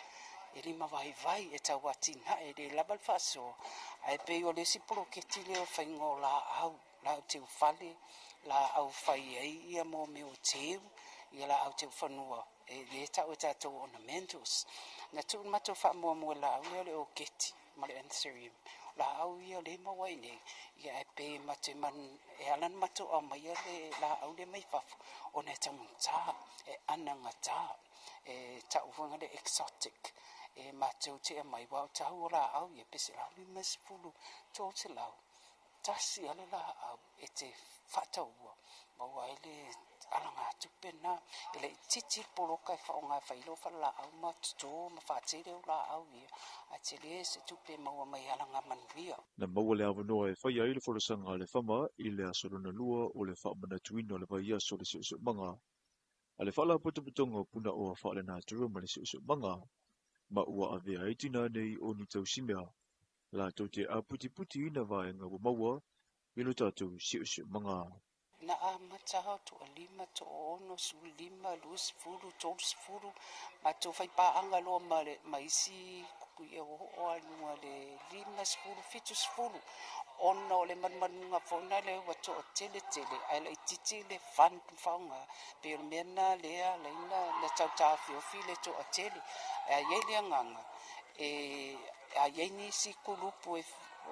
e lima vai e tau atina e le labal faso ai pe o le sipolo ke tile o whaingo la au te ufale la au whai ei ia mo me o teu ia la au te whanua e le tau e tatou ornamentals na tu mato wha mua la au le o keti ma le anthurium la au ia le mawai nei ia e pe mate man e alan mato o mai le la au le mai fafu o ne tamunta e ananga ta e ta ufunga le exotic e mato te mai wa ta ora au ia pese la ni mas fulu to te lau tasi ala la au e te whataua. Maua ele alanga tupena ele titi poloka e whaonga whailo whala au matuto ma whatere ula au ia. A te le se tupe maua mai alanga manuia. Na maua le awanoa e whai ai le wholesanga le whama i le asorona lua o le whaamana tuino le vai aso le siusu manga. A le whala putuputonga o puna o a whaale nā turu ma le siusu manga. Ma ua a vea itina nei o ni tau simea. La tau te a puti puti ina vaenga wa maua ilo tātou siusu manga. Na a matahau to a lima to ono su lima lus furu tolus furu ma to fai paanga lo ma isi kuku e o alunga le lima furu fitus furu ono le manmanunga fona le wato o tele ai le titi le fan faunga pe mena lea leina le tau tawhi o file to a tele a yele nganga a yeni si kulupu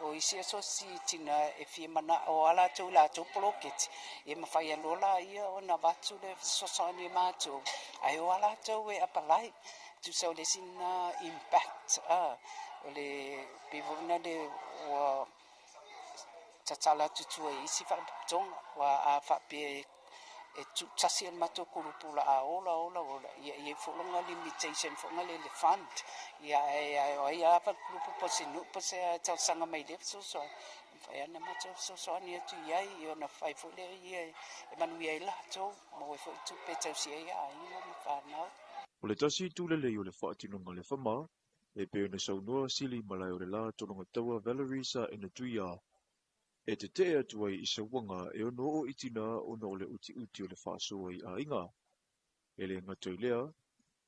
o isi aso si tina e fie mana o ala tau la tau poloketi e mawhai alola ia o na watu le sosani mātou ai o ala tau e apalai tu sau le sina impact o le pivona le o tatala tutua e isi whakaputonga wa a whape e tu tasi an mato kurupula a ola ia fulonga limitation fulonga le fund ia ai apa kurupu posinu pose tau sanga mai le so ia na mato so ani tu ia io na fai fule ia e manu ia la to mo fo tu pe tau si ia ia ma fa na O le tasi tūlele i o le whaatinonga le whama, e peo na saunua sili malai o le la tononga taua Valerie sa ina tuia. E te te atu ai i sa wanga e ono o itina ono o le uti o le whaasoa i a inga. E le ngatoi lea,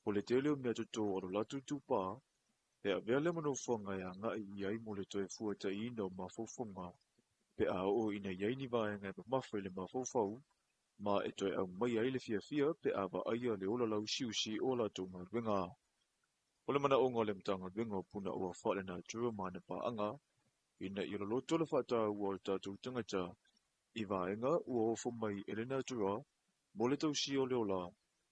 o le te leo mea toto o lo latu tūpā, e a vea le mano whanga e a ngai i ai mo le toe fuata i ina o mawhauwhanga. Pe a o ina iaini vaenga e pa mawhai le mawhauwhau, ma e toi au mai ai le fia pe a wa aia le ola lau siusi o la tō ngā ruenga. O le mana o ngā le mtanga ruenga o puna o a whaale nā tura ma na paanga, ina i lo tola whata ua o tātou tangata, i vaenga ua o whamai e le nā tura, mo le tau si o le ola,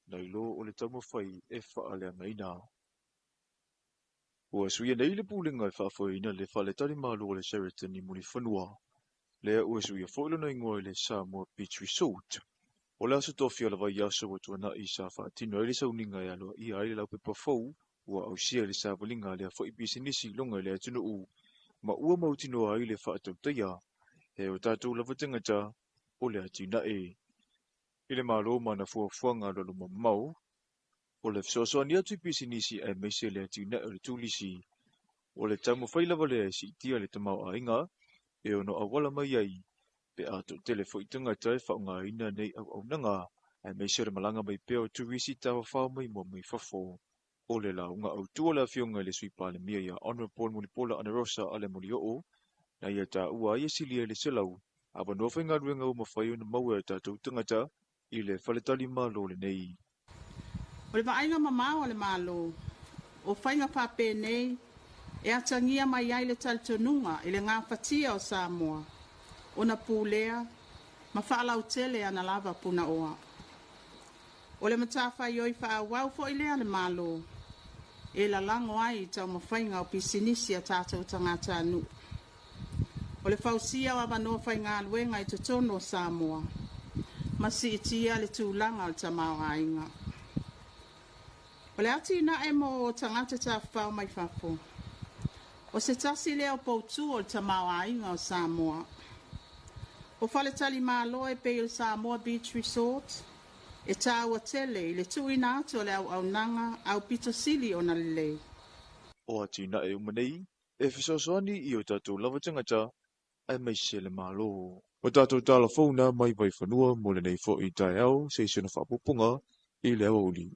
na i lo o le taumawhai e whaalea ngaina. Ua suia nei le pūlinga e whaafoina le whale tari malu o le Sheraton i muni whanua. Lea ua suia whailona ingoa i le Samoa Beach Resort. O le aso tofi ala vai aso wa tuana i sa whaatino e le sauninga e aloa i aile lau pepa fau, ua au sia le sa walinga lea fo i bisinisi longa lea tino u, ma ua mautino a ile whaatau taia, he o tātou lava tangata o lea tina e. Ile malo ma na fuafuanga lalo mamau, o le fsosoani atu i bisinisi e meise lea tina e le tulisi, o le tamu whailava lea si tia le tamau a inga, e ono awala mai ai, pe ato telefo i tangata e whaunga ina nei au nanga, ai mei sere malanga mai peo turisi tawa whao mai mo mai whafo. O le la unga au tua la fionga le sui pale mia ia Honorable Mulipola Anarosa ale muli o, na ia ta ua ia silia le selau, aba nofa inga ruenga o mawhaio na maua e tatou tangata, i le whaletali malo le nei. O le vaenga mamao le malo, o whainga whape nei, e atangia mai ai le taltonunga i le ngā whatia o Samoa. O na pūlea, ma whaalau tele ana lava puna oa. O le matawhai oi whaawau fo i lea le malo, e la lango ai tau mawhainga o pisinisi a tātou tangata anu. O le whausia o abanoa whainga aluenga i tutono o Samoa, ma si itia le tūlanga o tamau ainga. O le ati na e mo tangata ta whao mai whafo. O se tasi leo poutu o le tamau ainga o Samoa. O whale tali malo e pe il Samoa Beach Resort, e tāua tele i le tuina atu o le au nanga au pito sili o na lelei. O ati na e umanei, e fisosoani i o tātou lava tangata, ai mai se le malo. O tātou tala fauna mai vai whanua mo le nei fo i tai au, se suna whapupunga i le auli.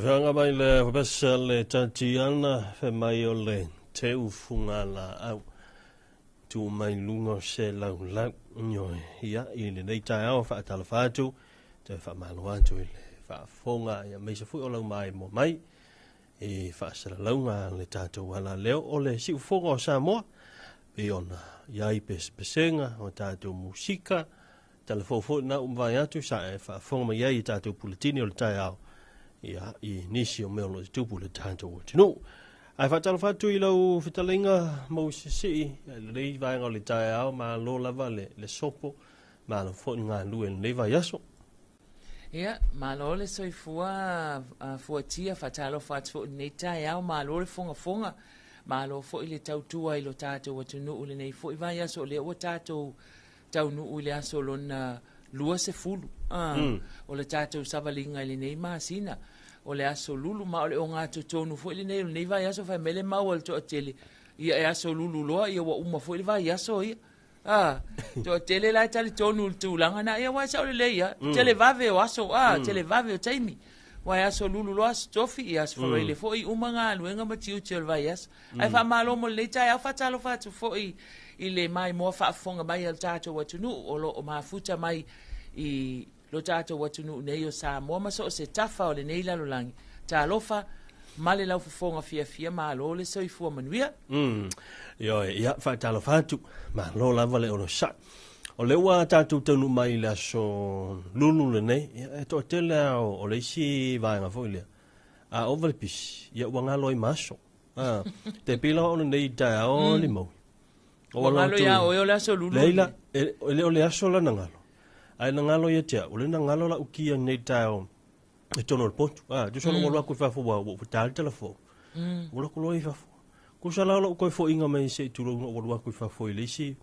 Vanga mai le wabasa le tatiana fe mai o le te ufunga la au tu mai lunga se lau lau nyo ia i le nei tai au fa talofa atu te fa malo atu le fa fonga ia mai se fu o lau mai mo mai e fa sala launga le tatu wala leo o le si ufonga o Samoa pe ona ia i pesenga o tatu musika telefofo na vai atu sa e fa fonga mai ia i tatu puletini o le tai au ia i nisi o mea lo tupu le tātou o tino. Ai whatala whatu i lau whitalinga mau sisi, le rei vaenga le tae au, ma lo lava le sopo, ma lo fo ngā lue le vai aso. Ia, ma lo le soifua fuatia whatalo whatu nei tae au, ma lo le fonga, ma lo fo i le tautua i lo tātou o tino ule nei fo i vai aso le o tātou tau nu ule aso lona lua se fulu. O le tātou savalinga ili nei maasina. O le aso lulu ma o le o ngā tonu fo ili nei. Nei vai aso fai mele mau al to atele. Ia e aso lulu loa ia wa uma fo ili vai aso ia. To atele lai tali tonu ultulanga na ia waisa o le leia. Tele vave o aso. Tele vave o taimi. Wai aso lulu loa stofi ia aso fo ili fo i uma ngā luenga matiu te o vai aso. Ai fa malo mo le tai au fatalo fatu fo i le mai mo fa fonga mai al tātou watunu o lo o mafuta mai i lo tātou watunu nei o Samoa maso o se tafa o le nei lalolangi. Talofa male lau fufonga fia ma lo le soifua manuia. Yo, ia fa talofa atu ma lo lava le ono sa. O le ua tātou tanu mai le aso lulu le nei, e to tele o le isi vaenga fo ilia. A over pis, ia ua ngalo i maso. Te pila o nei tae o li mau. O ngalo ia o le aso lulu. Leila, o le aso la ngalo. Ai na ngalo ia tia, ule na ngalo la ukia nei tao e tono le potu. Tu sono ngolo aku fafo wa tali telefo. Ula kulo i fafo. Kusala la ukoi fo inga mai se tulo ngolo aku fafo i lesi.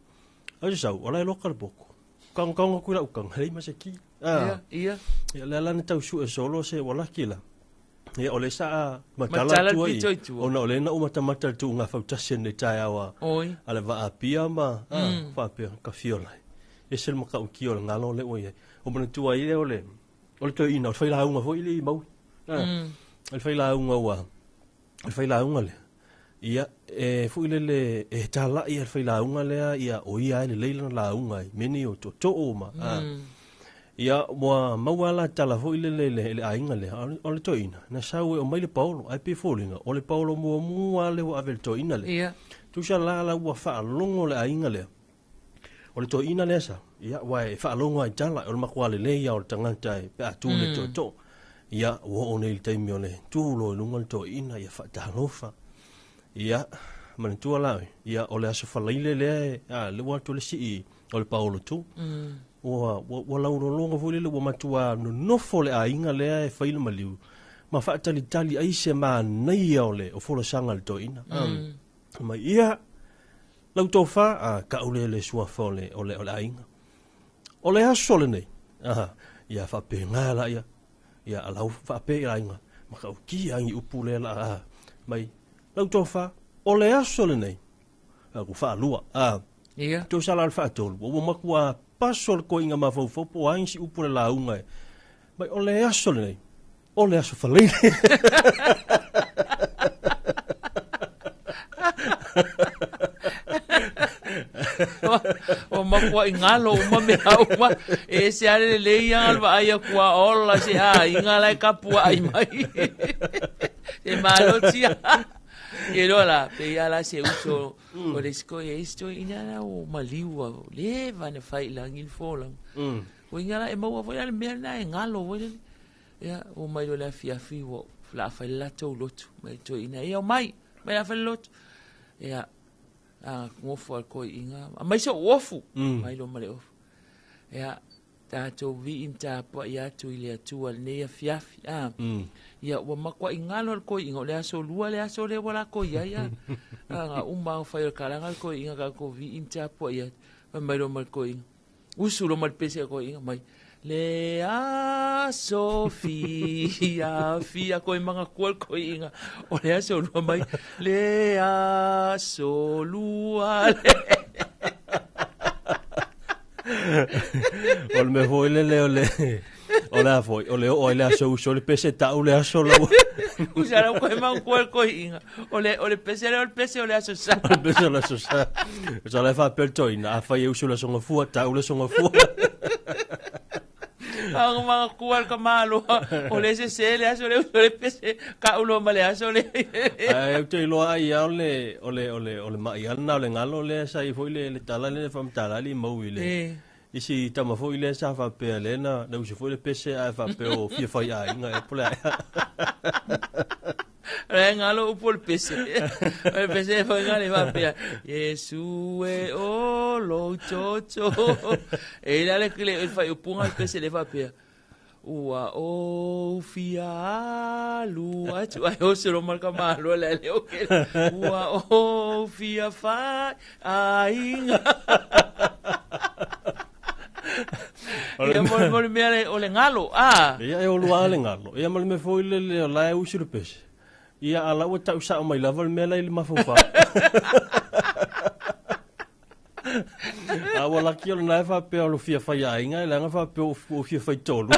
Ai sau, ola loka le boko. Kang aku la ukang hei ma se ki. Ia. Ya la na tau su e solo se wala kila. Ya ole sa matala tu ai. Ona ole na umata tu nga fautasen nei tao. Oi. Ale va apia ma. Fa apia ka fiola. Esel maka uki o ngalo le oye o mana tua ile ole ole to ina fai la unga foi le mau al fai la unga wa al fai la unga le ia foi le e tala ia fai la unga le ia o ia le leila la unga meni o to o ma ia mo mawala tala foi le ainga le ole to ina na sau o mai le paulo ai pe folinga ole paulo mo ale o avel to ina le ia tu sha la wa fa longo le ainga le o le to ina lesa ia wai fa longo ai tala o makwa le ia o tangata pe atu le to ia wo o nei te miole tu lo lunga to ina ia fa talofa ia man tu la ia o le aso fa leile le le wa to le si o le paulo tu o la uno longo vo le matua no fo le ainga le e fa ile maliu ma fa tali ai se ma nei o le o fo lo sanga le to ina ma ia lau tō wha, ka ule le sua whole o le ainga. O le aso le nei. Ia whape ngā la ia. Ia alau whape la inga. Ma ka uki angi upu le la. Mai, lau tō wha, o le aso le nei. Ku wha lua. Ia. Tō sala le wha tōlu. O makua paso le ko inga ma whauwhopo angi si upu le la unga. Mai, o le aso le nei. O le aso whaleile. O makua ingalo uma me uma e se ale le ia alva ai kua ola se a ingala kapua ai mai e malo tia e rola pe ia la se uso o le sko e isto ina o maliu le vane fai langil fola o ingala e mau foi ale me na ngalo o ya o mai le fia fiwo fla fai la to lotu mai to ina e o mai la fai lotu ya ngofo al ko inga mai so ofu mai lo male ofu ya ta to vi inta po ya tu ile tu al ne fiafi ya wa makwa ingalo al ko inga le aso lua le aso le wala ko ya nga umba fa el kalanga ko inga ka ko vi inta po ya mai lo mal ko inga usu lo mal pese ko inga mai le aso fia ko manga ko inga o le aso lua mai le aso lua Ol me foi le ola foi o le aso uso le pese ta o le aso lo usara ko manga ko inga o le pese o le aso sa o pese le aso sa so le fa peltoina fa eu uso le songa fu ta o le songa fu ang mga kuwal ka malo o le se le aso le pese ka ulo male aso le ai te lo ai ole mai ana le ngalo le sai foi le tala le fam tala li mo ile isi tama foi le sa fa pe le na no se foi le pese a fa pe o fia fa ai nga pole ngalo upol pese el pese foi ngale va pe Yesu e o lo chocho e la le que fa upunga el pese le va pe ua o fia lu atu ai o se lo marca malo le o que ua o fia fa ai ia mol me ole ngalo ia e o lua le ngalo ia mol me foi le la u sur pese ia ala o tau sa mai lava me la ile mafufa a wala ki o na fa pe o fia fa ia inga la nga fa pe o fia fa tolu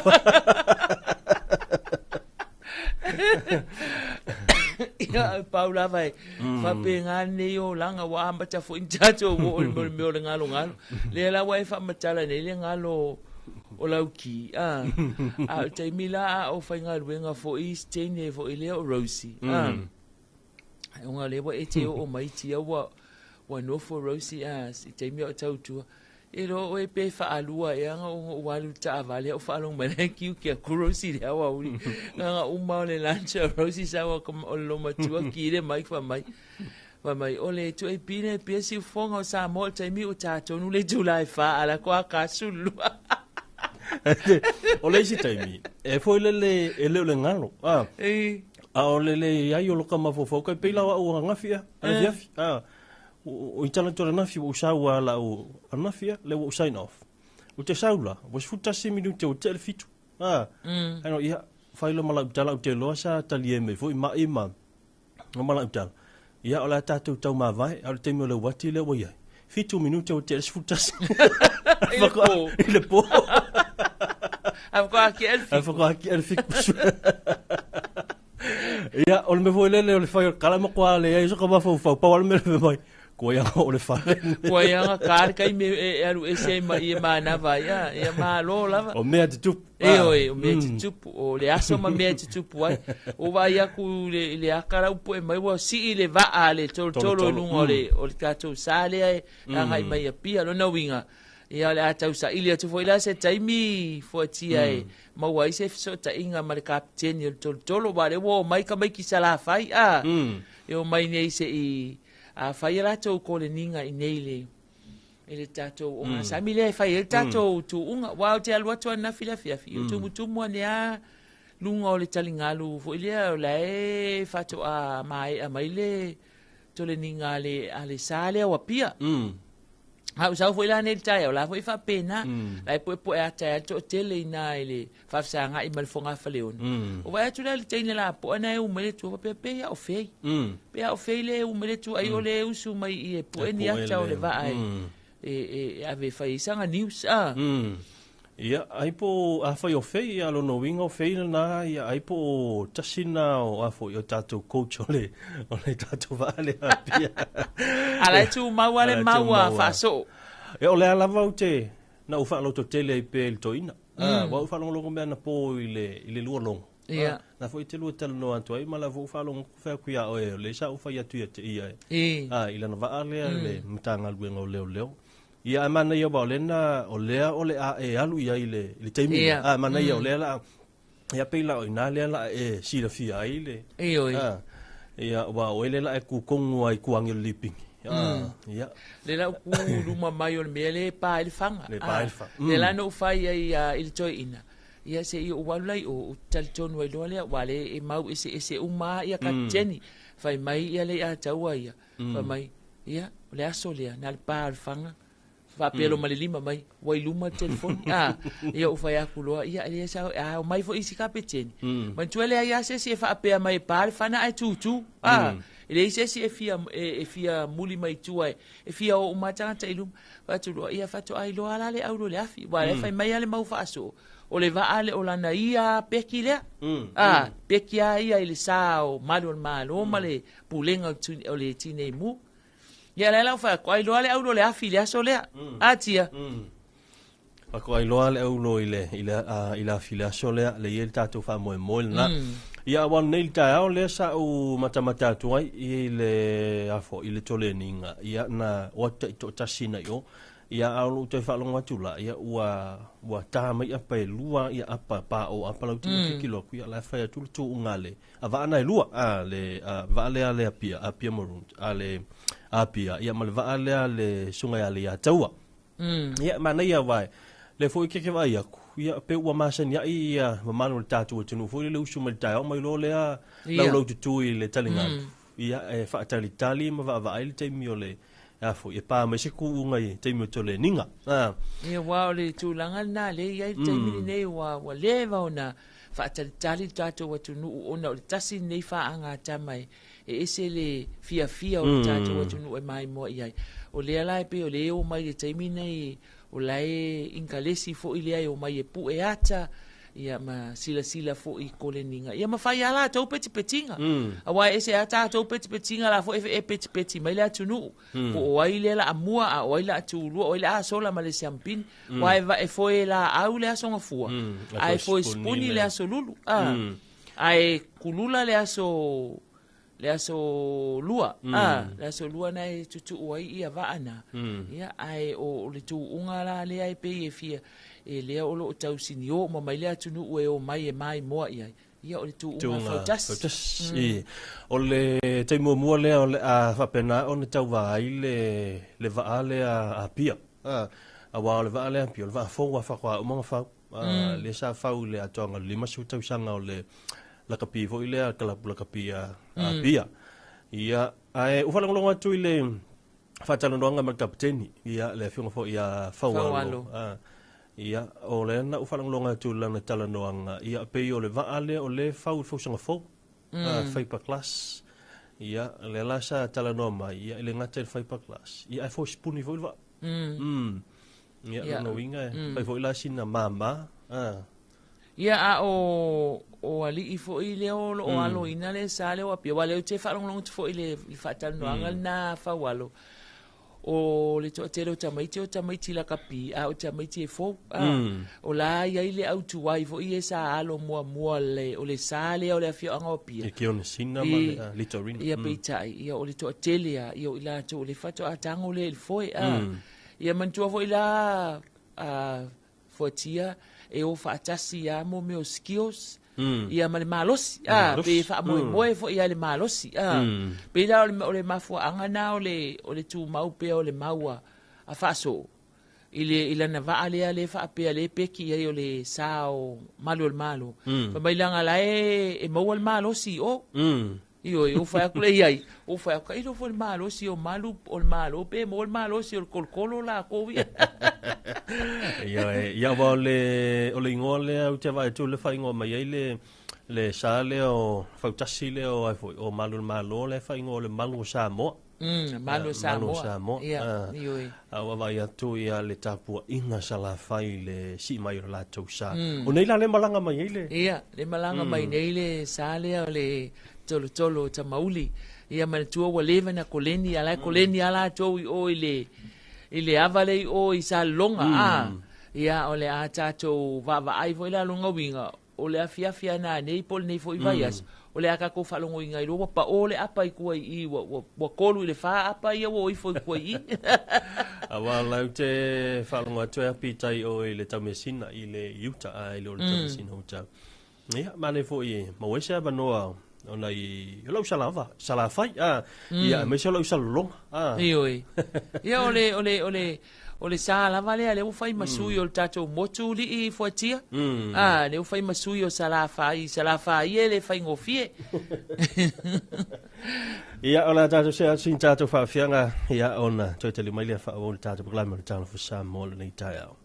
ia paula vai fa pe ngani o langa wa amba ta fo inchacho o me o ngalo le la wa fa matala ne le ngalo o lauki a te mila o fai ngā ruenga fo East Tene fo ile o Rosie o ngā lewa e te o maiti a wa no fo Rosie i te mia o tautua e ro o e pe wha alua e anga o walu ta avale o whaalong mana kiu kia ku Rosie le awa uri nga umao le lancha Rosie sawa o loma tua ki re mai kwa mai mai ole tu e pine pe si fonga o Samoa te mi o tātou nu le July wha ala kwa ka sulua o le isi taimi e foi le ngalo a o le ai o loka mafofo kai peila o ngafia ana fiafi o itala tora nafi o sawa la o anafia le o sign off o te saula was futa 10 minute o te fitu ano ia failo mala utala o te losa talie me foi ma ima mala utala ia ola tatu tau ma vai al te mo le wati le wai fitu minute o te futa ile po Afko aki elfik kusu. Ia, ole me foi lele ole fai kala mo kwa le iso ka mafo fa pa ole me mai. Ko ia ole fai. Ko ia ka kai me alu ese mai ma na vai ia ma lo lava. O me atu. O me atu o le aso ma me atu ai. O vai aku le akara upo e mai wa si le va ale tolo lungo le o ka to sale ai ngai mai pia lo na winga. Ia le atau sa ilia tu foi la se taimi fo tia e mawai se so ta inga ma le kapten il tolo ba le wo mai ka mai ki sala fai e o mai nei se i a fai la to ko le ninga i nei le ele tato o ma sa mi le fai el tato tu unga wa te alwa to na fila fia tu mo ne a lunga o le talingalu fo ilia la e fato a mai le to le ninga le ale sale wa pia ha usau foi la nel tai la foi fa pena la po ata to tele na ile fa sanga i malfonga fa leon o vai tu la tele la po na u mele tu pe o fei pe o fei le u mele tu ai ole usu mai e po ni ata o le va ai e ave fa sanga news Ia, ai po a whai o whei, alo no winga o whei na, ia, ai po tasina o a whai o tātou coach o le tātou vāle a pia. Ala tu maua le maua whaso. E o le alava o te, na u whaalo to tele i pe il toina. Wa u whaalo longo mea na po i le lua longo. Ia. Na fo i te lua tala no antu ai, ma la fo u whaalo whea kuia o e, le sa u whai atu ia te ia e. Ila na vaale le mtanga luenga o leo leo. Ia mana ia ba lena o lea o le a e alu ia ile taimi mana ia o lea la ia peila o ina lea la e sira fia ai le ia wa o le la e ku kongu ai ku angel living ia le la ku luma mai o mele pa il fanga le la no fai ai il toi ina ia se i o walai o talton wa lo le wale e mau ese uma ia ka jeni fai mai ia le a taua ia fa mai ia le aso le na pa il fanga va pelo malilima mai wai luma telefoni ia o fai akuloa ia ele sa o mai fo isi kapeteni man tuele ia se fa pe mai par fana ai tu ele se e fia muli mai tua e fia o mata ta ilum va tu ia fa to ai lo ala le au le afi va le fai mai ale mau fa so o le va ale o lana ia pekile pekia ia ile sa o malo male pulenga o le tine mu ia la fa kwai lo ale au le afi le aso le atia ko ai lo ale au lo ile afi le aso le ye tatu fa mo na ia wan nei ta o le sa o matamata tu ai ile afo ile tole ninga ia na wata to tasina yo ia au te fa longa tula ia wa ta mai apa lua ia apa pa o apa lo tini kilo ku ia la fa tu tu ngale ava ana lua le vale ale apia morun ale apia ia mal vale ale sunga ale ya taua ia mana ia vai le foi ke vai ia pe wa masan ia mamano tatu tunu foi le usu mal ta mai lo le lo tu le talinga ia fa tali ma va ile te miole afo e pa me se ku ngai te mo tole ninga e wa le tu langa na le ia te mi nei wa le va ona fa tali tato watu nu ona le tasi nei fa anga tamai e ese le fia o tato watu nu e mai mo ia o le ala pe o le o mai te mi nei o lai inkalesi fo ile o mai e pu e ata ia ma sila fo i koleninga ia ma fai ala tau petinga awa ese ata tau petinga la fo e peti mai la tunu po o ai le la amua o ai la tu o ai la sola ma le champagne wa e fo la au le songa fua ai fo spuni le asolulu ai kulula le aso lua le aso lua na tutu o ai ia va ana ia ai o le tu unga la le ai pe e fia e lea o lo tau sini o ma mai lea tunu ue o mai e mai moa ia o le tu unga fautas o le teimua mua lea o le a whapena o ne tau vai le vaa lea a pia a wā o le vaa lea pia o le vaa fau a whakwa o mga fau le sa fau le atonga lima su tau sanga o le lakapi vo i lea kalapu lakapi a pia ia ai uwhalangolonga tu i le whatalanoanga ma kapiteni ia le whiunga fo ia fau alo ia o le na uwhalanglonga tu lana talanoanga ia pei o le vaale o le fau sanga fau whaipa class ia le lasa talanoa mai ia le ngata le whaipa class ia e fo spuni fo ilva ia no winga pai fo ila sina mama ia a o ali i fo i le o alo ina le sale o apia wale o te whalonglonga tu fo i le whatalanoanga na fau alo o le to tele o tamaiti la kapi o tamaiti e fo o la ia ile au tu wai fo i sa alo mua le o le sale o le afio anga opia e kione sina ma litorina ia peita ia o le to tele ia o ila to le fato atango le fo ia mantua fo ila fotia e o fa atasi ia mo me o skills ia male malosi pe fa mo fo ia le malosi pe da o le mafua anga na o le tu mau pe o le maua a faso ile na va ale fa pe ale pe ki ia o le sao malo pa mai langa la e mo el malosi o io fa kule ia o fa ka ilo fo el malosi o malo pe mo el malosi o kolkolo la ko via ia wa le ngole au te vai tu le fai ngo mai le sale o fautasi le o malo le fai ngo le malo Samoa Malo Samoa. Samoa. Ia, ioi. Awa vai atu ia le tapua inga salafai le si mai o la tau sa. O nei la le malanga mai ele. Ia, le malanga mai nei le sale o le tolo ta mauli. Ia manatua wa leva na koleni ala koleni ala tau o ile avale o i sa longa ia o le a tatou va ai foi la longa winga o le afia na nei pol nei foi vaias o le aka ko falongo inga i ro pa o le apa i kuai i wa kolu le fa apa ia wo i foi kuai i awa lau te falongo atu e pitai o i le tamesina i le yuta ai le tamesina uta ia mane foi mawese banoa ona i lau salafai ia me se lau salong ioi ia ole sala vale le u fai masui o tato motu li i foatia le u fai masui o salafai ele fai ngofie ia ona tato se sin tato fa fianga ia ona toi tele mai le fa o tato programa o Talofa Samoa nei tai au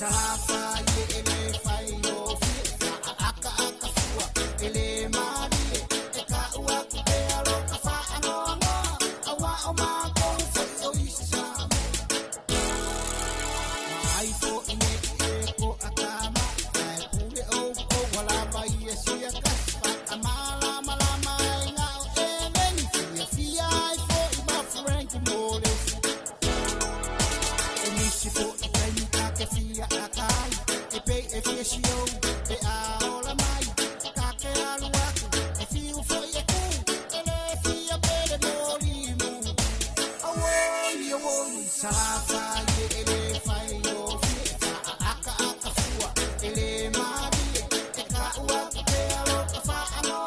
salafa ye ele fai o fia aka aka fua ele mari e ka ua te alo ka fa ano awa o ma ko fo o isa ai fo ine e ko akama ai ule o wala mai e sia ka amala mala mai nga e meni fia fia ai fo I ma frank mole e nisi fo I kai ka ke fia akai e pe e fia sio e a ola mai ka ke alu aku e fiu fo e ku ele fia pe de molimu awoi salafa ye ele fai o fia aka aka fua ele mari e ka ua te alo ka fa ano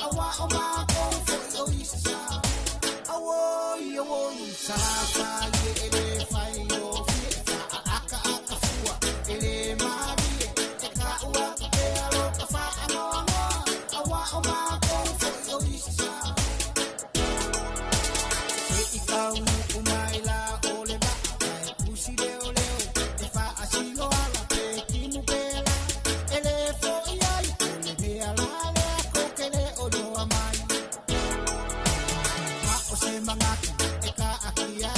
awa o ma ko fo o isa awoi salafa ye ele fai o fia aka aka fua ele mari e ka ua te alo ka fa ano awa o ma ko fo o isa e I kau o mai la ole ba ai pusi leo leo e fa asilo ala pe kimu pela ele fo ai ole be ala le ko ke le o do mai ma o se mangaki e ka akia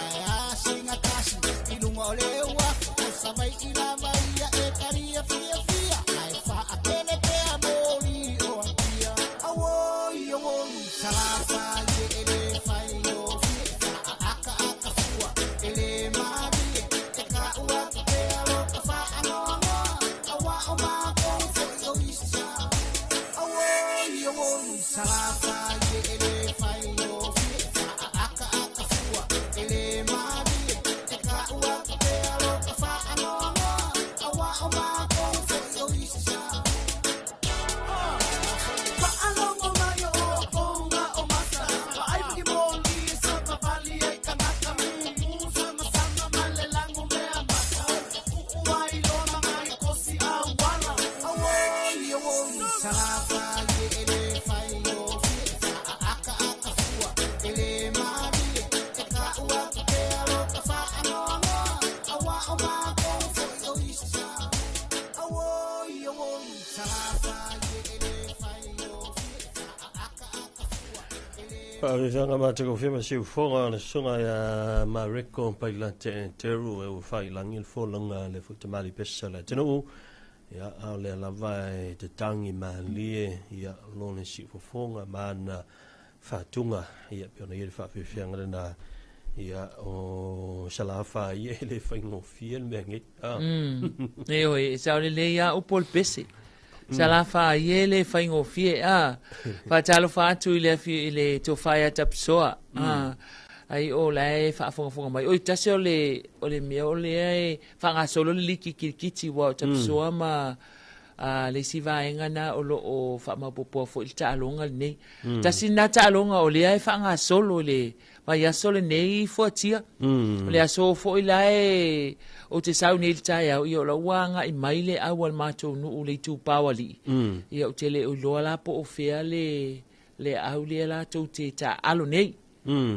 ai asinga kasi ilunga ole wa o sa mai ila mai e karia fia fia ai fa akele pe amori o akia awoi salafa ye ele fai o fia aka aka fua ele mari e ka ua te alo ka fa ano awa o ma ko fo o isa awoi salafa ye ele fai o fia aka aka fua ele mari e ka ua te alo ka fa ano awa o ma ko fo o isa salafa ye ele fai o fia aka aka fua ele mari e ka ua te alo ka fa ano awa o ma ko fo o isa awoi salafa ye ele fai o fia aka aka fua ele Whanga mātako whima siu whonga na sunga ya Mareko pai la te teru e u whai langi le wholanga le futamari pesa la tenu ia au le lawai te tangi malie ia lone si whonga mana whatunga ia piona i le whawhiwhianga na ia o salafa ia le whaingo fia le mea ngi e oi sao le ia upol pese salafa ia le whaingo fia whatalofa atu i le tofaya tapsoa ai o lai whaafonga mai oi tase o le mea o le ai whangasolo le liki kirikiti wa tapsoa ma le si vaenga na o lo o whaamapopoa fo il taalonga le nei tasi na taalonga o le ai whangasolo le mai asole nei fo atia le aso fo il ai o te sau nei tai au i o la wanga I mai le awal matou nu o le tu pawali i o te le o loa la po o fea le au le la tau te ta alo nei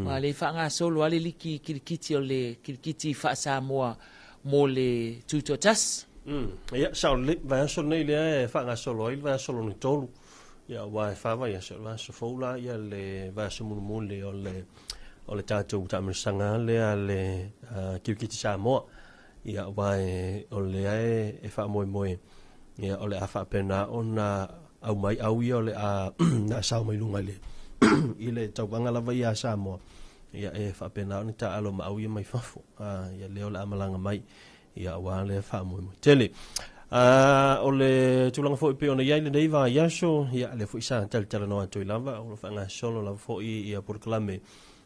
ma le whanga solo ale liki kirikiti o le kirikiti wha Samoa mo le tutotas ia sao le vai so nei le whanga solo ai vai solo ni tolu ia vai whawa ia so vai so foula ia le vai so mulu o le tātou tamarisanga le kirikiti Samoa ia vai o le e wha moe ia o le a wha pena o na au mai au ia o le a na sao mai lunga le I le tauanga lava ia Samoa ia e wha pena o ni ta alo ma au ia mai fafo ia leo le amalanga mai ia wa le wha moe tele o le tulanga fo I pe ona iai le nei va yaso ia le fo isa tala no atu I lava o le whanga solo lava fo ia porklame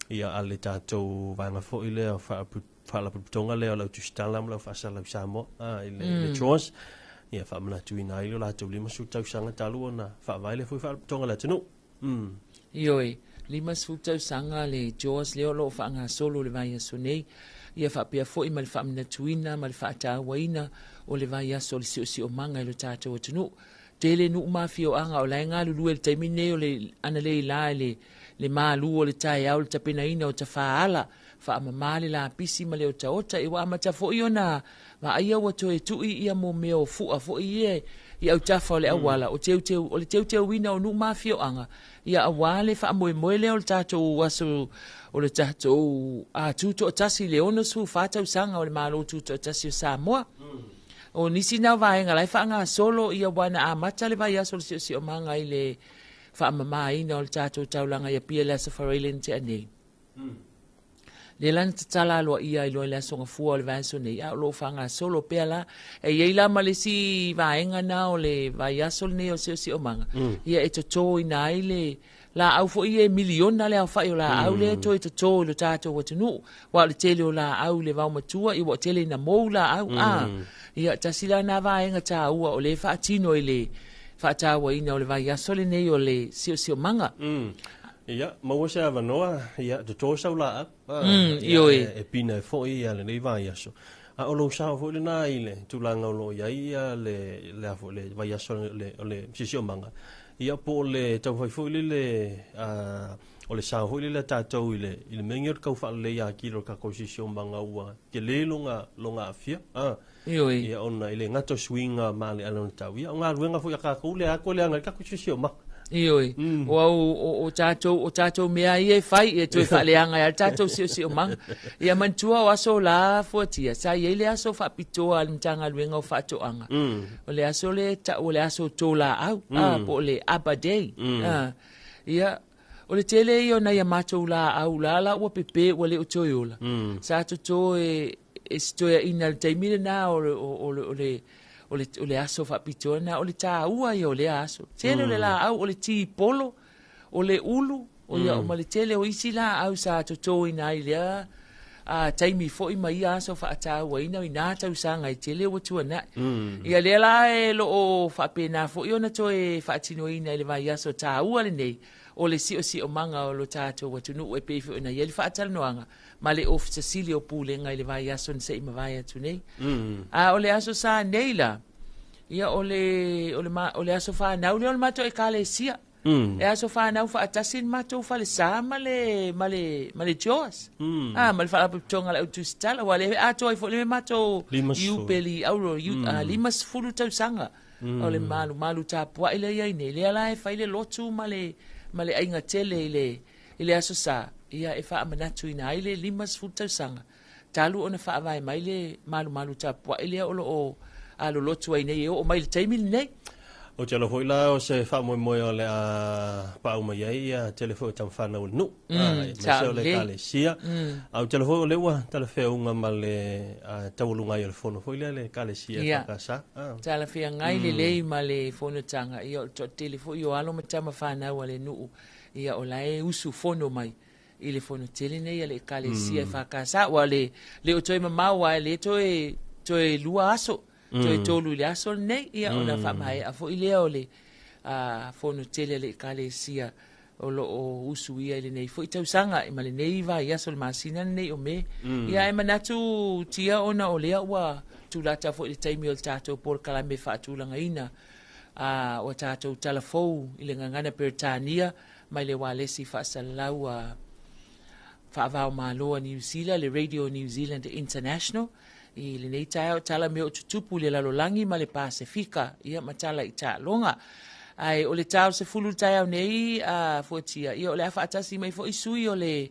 ia ale tātou vanga fo I le wha putonga leo lau tustala lau wha lau Samoa le chores ia wha mana tuina ilo la tau lima su tau sanga talu o na wha vaile fo I wha putonga la tenu Ioi, lima sutau sanga le Jaws leo lo whaanga solo le vai aso nei. Ia whapea fo I ma le whamina tuina, ma le whaata waina o le vai aso le si o manga I lo tātou atunu. Tele nu mafio anga o lai ngā lulu e le taimine o le ana le la le malu o le tai au le tapena ina o ta whaala whaamamale la pisi ma leo taota i wa mata fo iona ma aia wa toe tui ia mo meo fua fo ie i au tafa o le awala o le teu wina o nu mafio anga ia awale fa moe moe leo le tatou waso o le tatou a tuto o tasi le ono su fata usanga o le malo tuto o tasi o Samoa o nisi na vaenga lai fa nga solo ia wana a mata le vai aso le si o manga i le fa mama ina o le tatou taulanga ia pia le safarailen te anei le lan tala lo ia i lo le songa fu le vai so nei a lo fa nga solo pela e ia la malesi vaenga na o le vai aso nei o si o manga ia e to ina ile la au fo ie miliona le au fa la au le to lo tato wa tunu wa le tele o la au le va matua i wa tele na mo la au ia tasila na vaenga ta ua o le fa tino ile fa ta wa ina o le vai aso le nei o le si o manga ia maua se avanoa ia to sa la e pina fo ia le nei vai aso a o lo sa fo le na ile tulanga lo ia le fo le vai aso le si o manga ia po le tau fai fo le o le sa fo le tatou ile mengir ka fa le ia kilo ka position manga ua ke le longa afia ia ona ile ngato swinga mali alon tau ia nga ruenga fo ka ko le ko le anga ka position ma Ioi, o tatou mea ia fai e tue whaaleanga ia tatou si o mang. Ia mantua o aso la fuatia, sa ia le aso whapitoa al mtanga luenga o whatoanga. O le aso o le aso tō la au, po le abadei. Ia, o le tele i o na ia matou la au la ua pepe o le utoiola. Sa to e stoia ina le taimile na o le aso whapitoa na o le tā ua i o le aso. Tele o le la au o le tī polo, o le ulu, o ia o ma le tele o isi la au sa to ina i lea taimi fo i mai aso whaata ua ina i nā tau sanga i tele o tua na. Ia lea la e lo o whapena fo i ona to e whaatino ina i le vai aso tā ua le nei o le si o manga o lo tātou wa tunu e pefi o na ia le whaatala noanga ma le ofisa sili o pūlenga i le vai aso ni se ima vai atu nei. O le aso sa neila, ia o le aso whanau le o le mato e ka le sia. E aso whanau whaatasin mato whale sa ma le Jaws. Ma le whalaputonga le autu stala wa le ato ai fo le mato iupeli auro limas fulu tau sanga. O le malu tapua ile ia ine le ala e whaile lotu ma le ainga tele ile aso sa. Ia e wha amanatu ina aile limas futau sanga. Talu ona wha avai mai le malu tapua ile o alo lotu ai nei o mai le taimili nei. O te alo hoi la o se wha moe o le pau mai ai telefo tam whana o nu. Maseo le kale sia. Au te alo hoi o le ua tala whea unga ma le tawalunga i o le fono hoi le kale sia whakasa. Tala whea ngai le lei ma le fono tanga. Ia o telefo i o alo matama whana o le nuu. Ia o la e usu fono mai. I le fono tele nei le kale sia whakasa. Wa le o toi mamau wa le toi lua aso. Toi tolu le aso nei. Ia o na whamai. A fo i lea o le fono tele le kale sia. O lo o usu ia le nei. Fo i tau sanga. Ma le nei va i aso le masina nei o me. Ia e manatu tia ona o lea ua tulata fo i le taimi o le tātou por kalame whaatulanga ina. O tātou talafou i le ngangana Peritania. Mai le walesi whaasalau whaavao māloa New Zealand, le Radio New Zealand International. I le nei tae o tala me o tutupu le lalolangi ma le Pasifika. Ia matala i tā longa. Ai o le tau se fulu tae au nei fuatia. Ia o le awhaatasi mai fo isui o le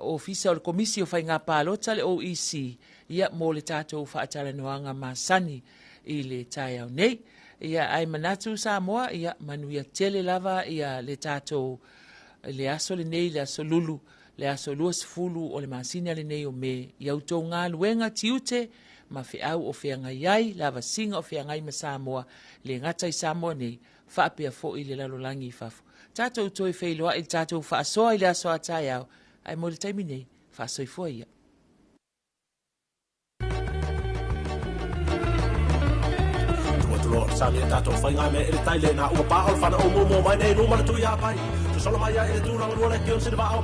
ofisa o le komisi o whainga pālota le OEC. Ia mo le tātou whaatala noanga masani i le tae au nei. Ia ai manatu Samoa, ia manuia tele lava, ia le tātou le aso le nei, le aso lulu, le aso luas fulu o le masina le nei o me. Ia utou ngā luenga tiute, ma whiau o whianga iai, lava singa o whianga i ma Samoa, le ngatai Samoa nei, whaapea fo i le lalolangi i fafu. Tātou toi whailoa i tātou whaasoa i le aso atai au, ai mo le taimi nei, whaasoi fua ia. Sali tato fainga me ele taile na ua pa o fana o mo mai nei no mana tu ya pai. Tu solo mai ya ele tu na ua le kion se va